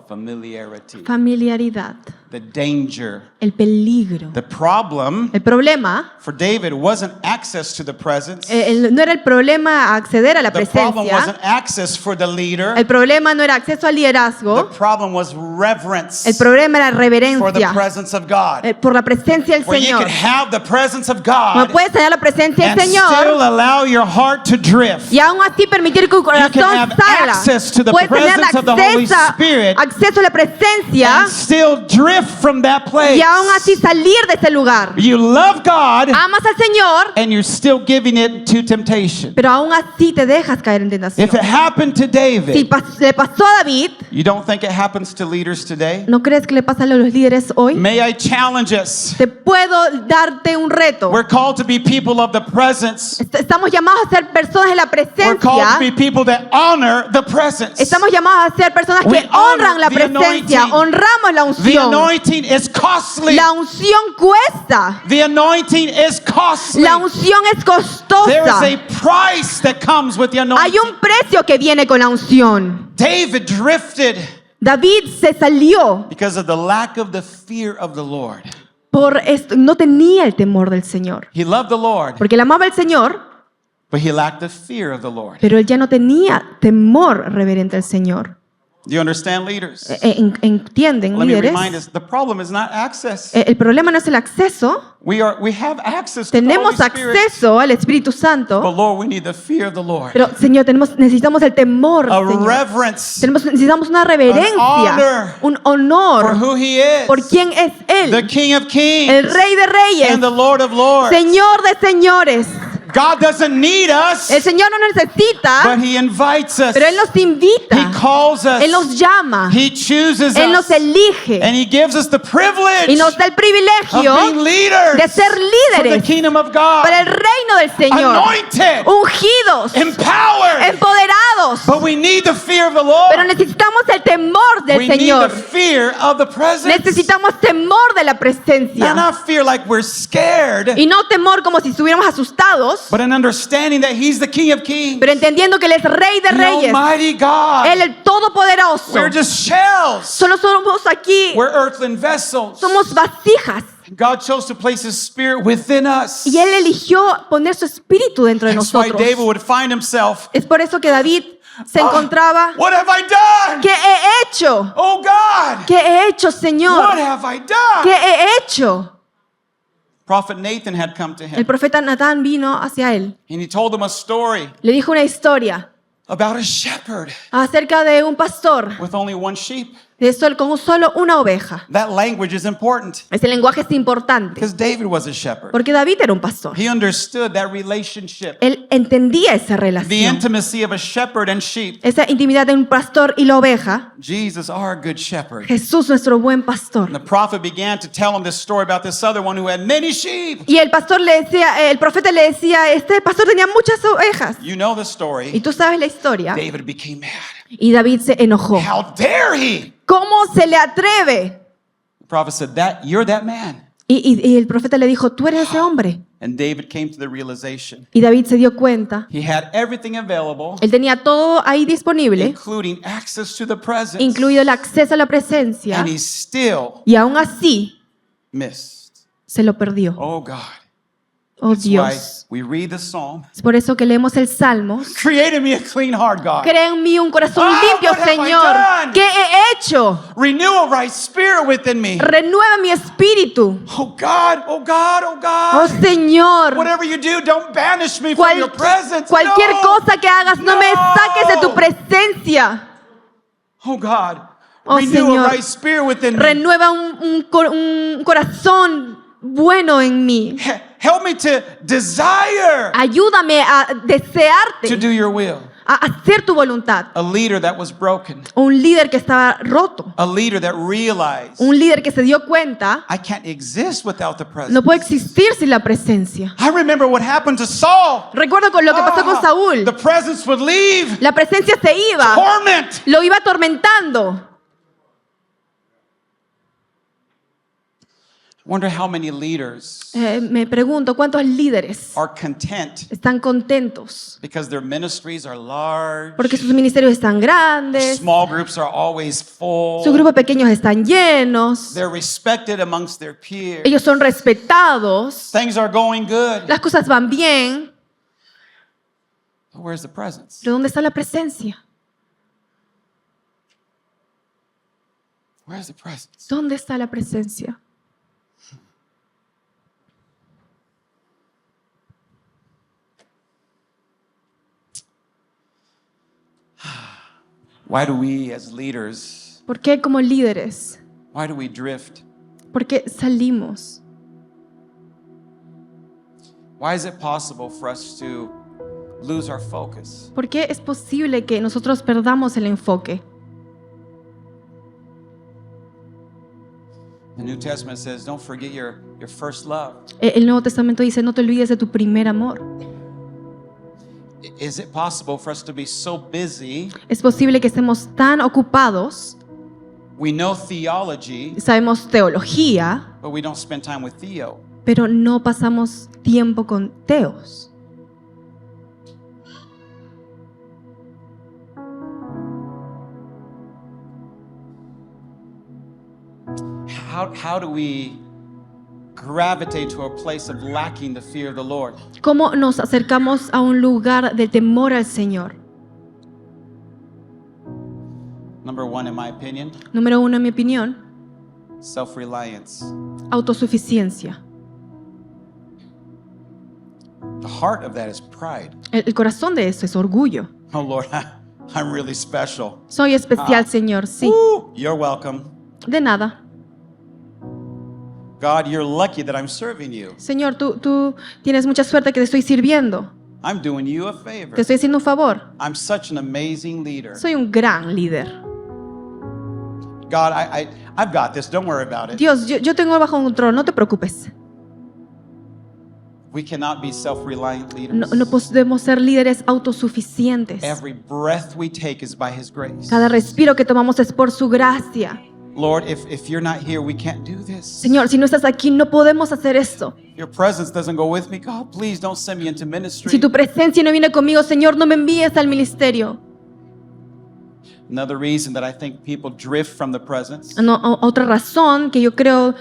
Familiarity. familiaridad, The danger. el peligro. The problem El problema for David wasn't access to the presence. no era el problema acceder a la The problem presencia. wasn't access for the leader. El problema no era acceso al The liderazgo. problem was reverence El problema era for the reverencia presence of God. por la presencia del Where you Señor. can have the presence of No God puedes hallar la presencia del and still Señor allow your heart to drift. y aún así permitir que tu You can corazón have salga. access to the Puedes tener presence of the Holy Spirit acceso a la presencia and still drift from that place. y aún así salir de ese lugar. You love God Amas al Señor, and you're still giving it to temptation. pero aún así te dejas caer en tentación. If it happened to Si David, le pasó a David, you don't think it happens to leaders today? ¿no crees que le pasa a los líderes hoy? May I challenge us? Te puedo darte un reto. We're called to be people of the presence. Estamos llamados a ser personas de la We're called to be presencia. people that honor the presence. Estamos llamados a ser personas We que honran la honor the presencia, anointing. honramos la The unción. anointing is costly. La unción cuesta. The anointing is costly. La unción es There is costosa. a price that comes with the Hay anointing. un precio que viene con la unción. David drifted David se salió because of the lack of the fear of the Lord. por esto, no tenía el temor del Señor. He loved the Lord, Porque él amaba al Señor, but he lacked the fear of the Lord. pero él ya no tenía temor reverente al Señor. Do you understand, leaders? ¿Entienden, Let me líderes? remind us, the problem is not access. El problema no es el acceso. We have access to the Holy Tenemos Spirit, acceso al Espíritu Santo, but Lord, we need the fear of the Lord. pero Señor, necesitamos el temor, A Señor. reverence Necesitamos una honor reverencia, un for honor who he is, por quién es the Él, King of Kings el Rey de Reyes, and the Lord of Lords. Señor de señores. God doesn't need us, El Señor no necesita, but he invites us. pero Él nos He invita, calls us. Él nos llama, He chooses Él nos us. elige And he gives us the privilege y nos da el of privilegio being leaders de ser for the líderes kingdom of God. para el reino del Señor, Anointed, ungidos, empowered, empoderados, Dios. But we need the fear of the Lord. Pero necesitamos el temor del We need Señor. the fear of the presence. Necesitamos temor de la Now, presencia. not fear like we're scared, Y no temor como si estuviéramos asustados, but an understanding that He's the King of Kings, pero entendiendo que Él es Rey de the Reyes. Almighty God. Él el Todopoderoso. We're just shells. Solo somos aquí, We're earthen vessels. somos vasijas. God chose to place His Spirit within us. Y Él eligió poner su espíritu dentro de That's why nosotros. David would find himself, Es por eso que David se encontraba. what have I done? ¿Qué he hecho? Oh God, ¿Qué he hecho, Señor? what have I done? ¿Qué he hecho? Prophet Nathan had come to El him, profeta Natán vino hacia él. and he told him a story Le dijo una historia about a shepherd acerca de un pastor, with only one sheep. con solo una oveja. That language is important Ese lenguaje es importante because David was a shepherd. porque David era un pastor. He understood that relationship, Él entendía esa the relación, intimacy of a shepherd and sheep. esa intimidad de un pastor y la oveja. Jesus, our good shepherd. Jesús, nuestro buen pastor. And the prophet began to tell him this story about this other one who had many sheep. Y el pastor le decía, el profeta le decía, este pastor tenía muchas ovejas. You know the Y story. tú sabes la historia. David became mad. Y David se enojó. How dare he? ¿Cómo se le atreve? The prophet said, you're that man. Y el profeta le dijo, tú eres ese hombre. And David came to the realization Y David se dio cuenta. he had everything available, Él tenía todo ahí disponible, including access to the presence, incluido el acceso a la presencia. and he still Y aún así missed. se lo perdió. Oh God. Oh That's why Dios. we read the psalm. Es por eso que leemos el Salmo. Create in me a clean heart, God. Crea en mí un corazón Ah, limpio, what have I Señor. done? ¿Qué he hecho? Renew a right spirit within me. Renueva mi espíritu. Oh God, oh God, oh God. Oh Señor. Whatever you do, don't banish me from your presence. Cualquier No. cosa que hagas, no me No. saques de tu presencia. Oh God, Oh, renew Señor. a right spirit within me. Renueva un corazón bueno en mí. Help me to desire Ayúdame a to desearte, do your will. a hacer tu voluntad. A leader that was broken. Un líder que estaba roto. A leader that realized Un líder que se dio cuenta, I can't exist without the presence. no puede existir sin la presencia. I remember what happened to Saul. Recuerdo con lo que pasó con The Saúl. presence would leave. La presencia se iba, Torment. lo iba atormentando. I wonder how many leaders Me pregunto cuántos líderes are content están contentos because their ministries are large. porque sus ministerios están grandes, Small groups are always full. sus grupos pequeños están llenos, They're respected amongst their peers. ellos son respetados, Things are going good. las cosas van bien, But where's the presence? pero ¿dónde está la presencia? Where's the presence? ¿Dónde está la presencia? Why do we as leaders, ¿Por qué como líderes? why do we drift? ¿Por qué salimos? Why is it possible for us to lose our focus? ¿Por qué es posible que nosotros perdamos el enfoque? The New Testament says, don't forget your first love. El Nuevo Testamento dice, no te olvides de tu primer amor. Is it possible for us to be so busy? Es posible que estemos tan ocupados, We know theology, sabemos teología, but we don't spend time with Theo. pero no pasamos tiempo con teos. How do we gravitate to a place of lacking the fear of the Lord? ¿Cómo nos acercamos a un lugar de temor al Señor? Number one, in my opinion, Número uno, en mi opinión, self-reliance. autosuficiencia. The heart of that is pride. El corazón de eso es orgullo. Oh Lord, I'm really special. Soy especial, Señor, sí. Woo, you're welcome. De nada. God, you're lucky that I'm serving you. Señor, tú tienes mucha suerte que te estoy sirviendo. I'm doing you a Te favor. estoy haciendo un favor. I'm such an amazing leader. Soy un gran líder. God, I've got this. Don't worry about it. Dios, yo tengo bajo control, no te preocupes. We cannot be self-reliant leaders. No podemos ser líderes autosuficientes. Every breath we take is by His grace. Cada respiro que tomamos es por su gracia. Lord, if you're not here, we can't do this. Señor, si no estás aquí, no podemos hacer esto. Your presence doesn't go with me. God, please don't send me into ministry. Si tu presencia no viene conmigo, Señor, no me envíes al ministerio. Another reason that I think people drift from the presence Otra razón que yo creo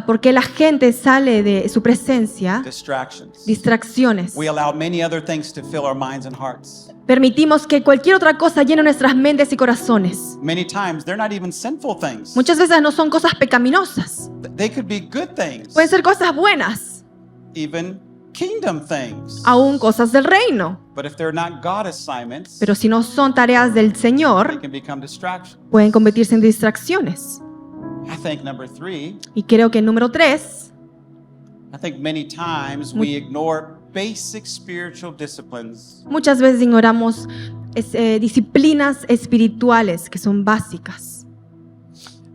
por qué la gente sale de su presencia, distractions. distracciones. We allow many other things to fill our minds and hearts. Permitimos que cualquier otra cosa llene nuestras mentes y corazones. Many times they're not even sinful things. Muchas veces no son cosas pecaminosas. They could be good things, Pueden ser cosas buenas, even kingdom things. aún cosas del reino. But if they're not God assignments, Pero si no son tareas del they Señor, can become distractions. pueden convertirse en distracciones. I think number 3, Y creo que número 3, I think many times we ignore basic spiritual disciplines. muchas veces ignoramos disciplinas espirituales que son básicas.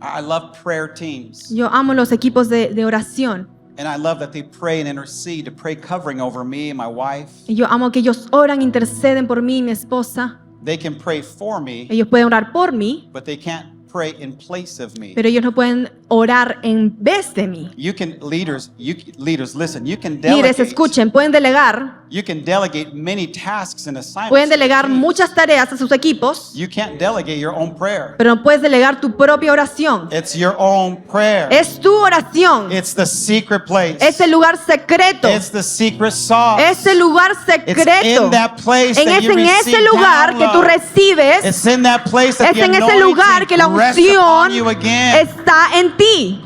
I love prayer teams, Yo amo los equipos de oración. and I love that they pray and intercede to pray covering over me and my wife. Y yo amo que ellos oran, interceden por mí y mi esposa. They can pray for me, Ellos pueden orar por mí, but they can't pray in place of me. pero ellos no pueden orar en vez de mí. You can leaders, listen, you can Líderes, delegate. escuchen, pueden delegar You can delegate many tasks and assignments. pueden to your delegar team. muchas tareas a sus equipos, You can't delegate your own prayer. pero no puedes delegar tu propia oración. It's your own prayer. Es tu oración. It's the secret place. Es el lugar secreto. It's the secret sauce. Es el lugar It's secreto. in that place En that you ese receive lugar que tú download. recibes, It's in that place that es the en ese anointing lugar que la rests unción upon you again. está en ti.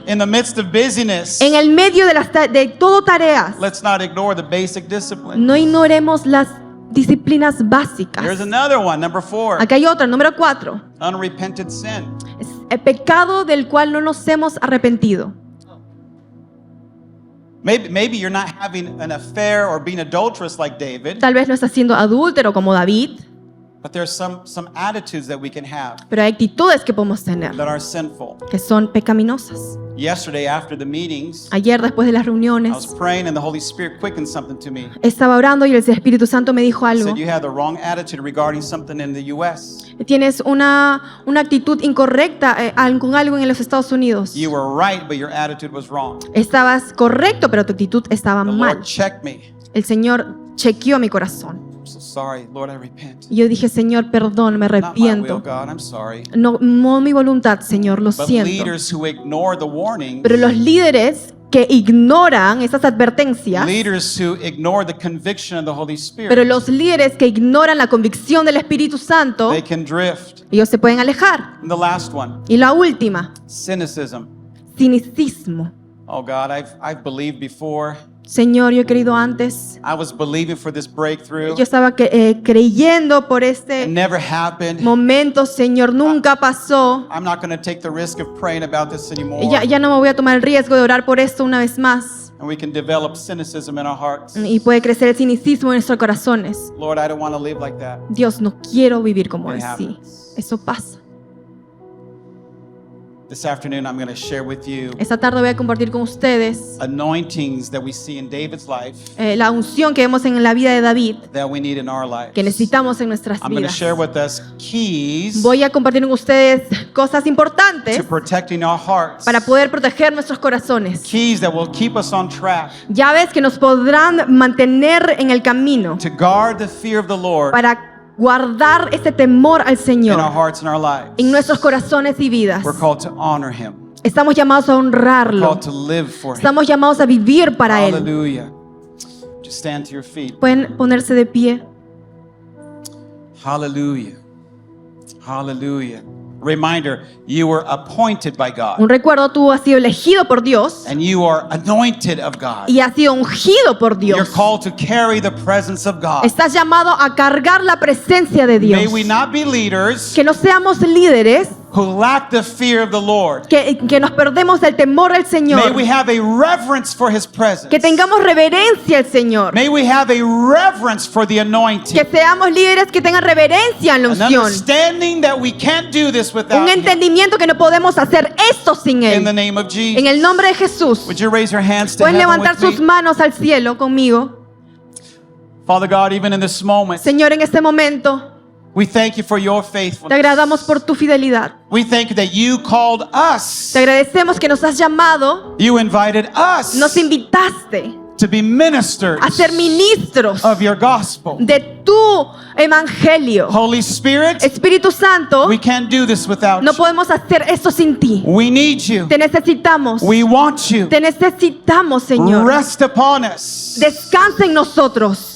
In the midst of busyness, En el medio de todo tareas. let's not ignore the basic discipline. No ignoremos las disciplinas básicas. Here's another one, number 4. Acá hay otra, número 4. Unrepented sin. Es el pecado del cual no nos hemos arrepentido. Maybe you're not having an affair or being adulterous like David, Tal vez no estás siendo adúltero como David, but there's some attitudes that we can have pero hay actitudes que podemos tener that are sinful. que son pecaminosas. Yesterday after the meetings, Ayer, después de las I was reuniones, praying and the Holy Spirit quickened something to me. estaba orando y el Espíritu Santo me dijo He algo. said you had the wrong attitude regarding something in the U.S. Tienes una actitud incorrecta con algo en los Estados Unidos. You were right, but your attitude was wrong. Estabas correcto, pero tu actitud estaba The mal. Lord checked me. El Señor chequeó mi corazón. I'm so sorry, Lord, I repent. Y yo dije, Señor, perdón, me Not my will, arrepiento. God, I'm sorry. No mi voluntad, Señor, lo But siento. leaders who ignore the warning, Pero los líderes que ignoran esas advertencias, leaders who ignore the conviction of the Holy Spirit, pero los líderes que ignoran la convicción del Espíritu Santo, they can drift. ellos se pueden alejar. And the last one, Y la última, cynicism. cinicismo. Oh God, I've believed before. Señor, yo he creído antes. I was believing for this breakthrough. Yo estaba creyendo por It este never happened. momento, Señor, nunca pasó. I'm not going to take the risk of praying about this anymore. Ya no me voy a tomar el riesgo de orar por esto una vez más. And we can develop cynicism in our hearts. Y puede crecer el cinicismo en nuestros corazones. Lord, I don't want to live like that. Dios, no quiero vivir como It así. happens. Eso pasa. This afternoon, I'm going to share with you Esta tarde voy a compartir con ustedes anointings that we see in David's life la unción que vemos en la vida de David, that we need in our lives. que necesitamos en nuestras I'm going to vidas. share with us keys Voy a compartir con ustedes cosas importantes to protecting our hearts. para poder proteger nuestros corazones. Keys that will keep us on track Llaves que nos podrán mantener en el camino to guard the fear of the Lord para guardar ese temor al in our Señor hearts and our lives. en nuestros corazones y vidas. We're called to honor Him. Estamos llamados a honrarlo. Called to live for Him. Estamos llamados a vivir para Él. Hallelujah. Just stand to your feet. Pueden ponerse de pie. Hallelujah. Hallelujah. Reminder, you were appointed by God Un recuerdo, tú has sido elegido por Dios and you are anointed of God. y has sido ungido por You're Dios. called to carry the presence of God. Estás llamado a cargar la presencia de Dios. May we not be leaders Que no seamos líderes who lack the fear of the Lord. que nos perdemos del temor al May Señor. we have a reverence for His presence. Que tengamos reverencia al Señor. May we have a reverence for the anointing. Que seamos líderes que tengan reverencia en la An unción. understanding that we can't do this Un without Him. entendimiento que no podemos hacer esto sin In the Él. name of Jesus. En el nombre de Jesús. Would you raise your hands to Pueden heaven levantar with sus me? manos al cielo conmigo. Father God, even in this moment, Señor, en este momento we thank you for your te faithfulness. agradamos por tu fidelidad. We thank you that you called us. Te agradecemos que nos has llamado, You invited us nos invitaste to be ministers a ser ministros of your gospel. de tu evangelio. Holy Spirit, Espíritu Santo, we can't do this without no you. podemos hacer esto sin ti. We need you. Te necesitamos. We want you. Te necesitamos, Señor. Rest upon us. Descansa en nosotros.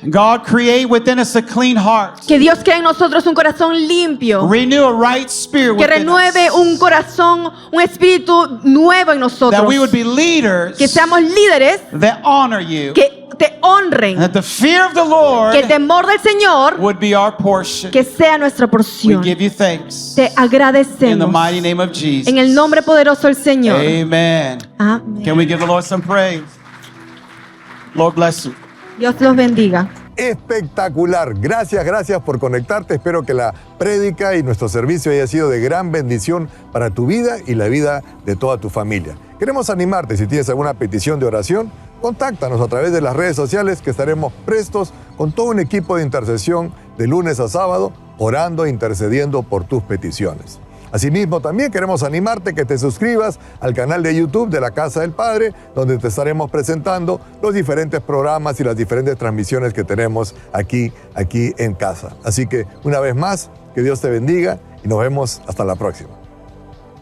God, create within us a clean heart. Que Dios cree en nosotros un corazón limpio. Renew a right spirit Que within renueve us. un corazón, un espíritu nuevo en nosotros. That we would be leaders Que seamos líderes that honor you. que te honren. That the fear of the Lord Que el temor del Señor would be our portion. que sea nuestra We porción. give you thanks. Te In the agradecemos. mighty name of Jesus. En el nombre poderoso del Señor. Amen. Amén. Can we give the Lord some praise? Lord bless you. Dios los bendiga. Espectacular. Gracias por conectarte. Espero que la prédica y nuestro servicio haya sido de gran bendición para tu vida y la vida de toda tu familia. Queremos animarte. Si tienes alguna petición de oración, contáctanos a través de las redes sociales, que estaremos prestos con todo un equipo de intercesión de lunes a sábado, orando e intercediendo por tus peticiones. Asimismo, también queremos animarte que te suscribas al canal de YouTube de la Casa del Padre, donde te estaremos presentando los diferentes programas y las diferentes transmisiones que tenemos aquí en casa. Así que, una vez más, que Dios te bendiga y nos vemos hasta la próxima.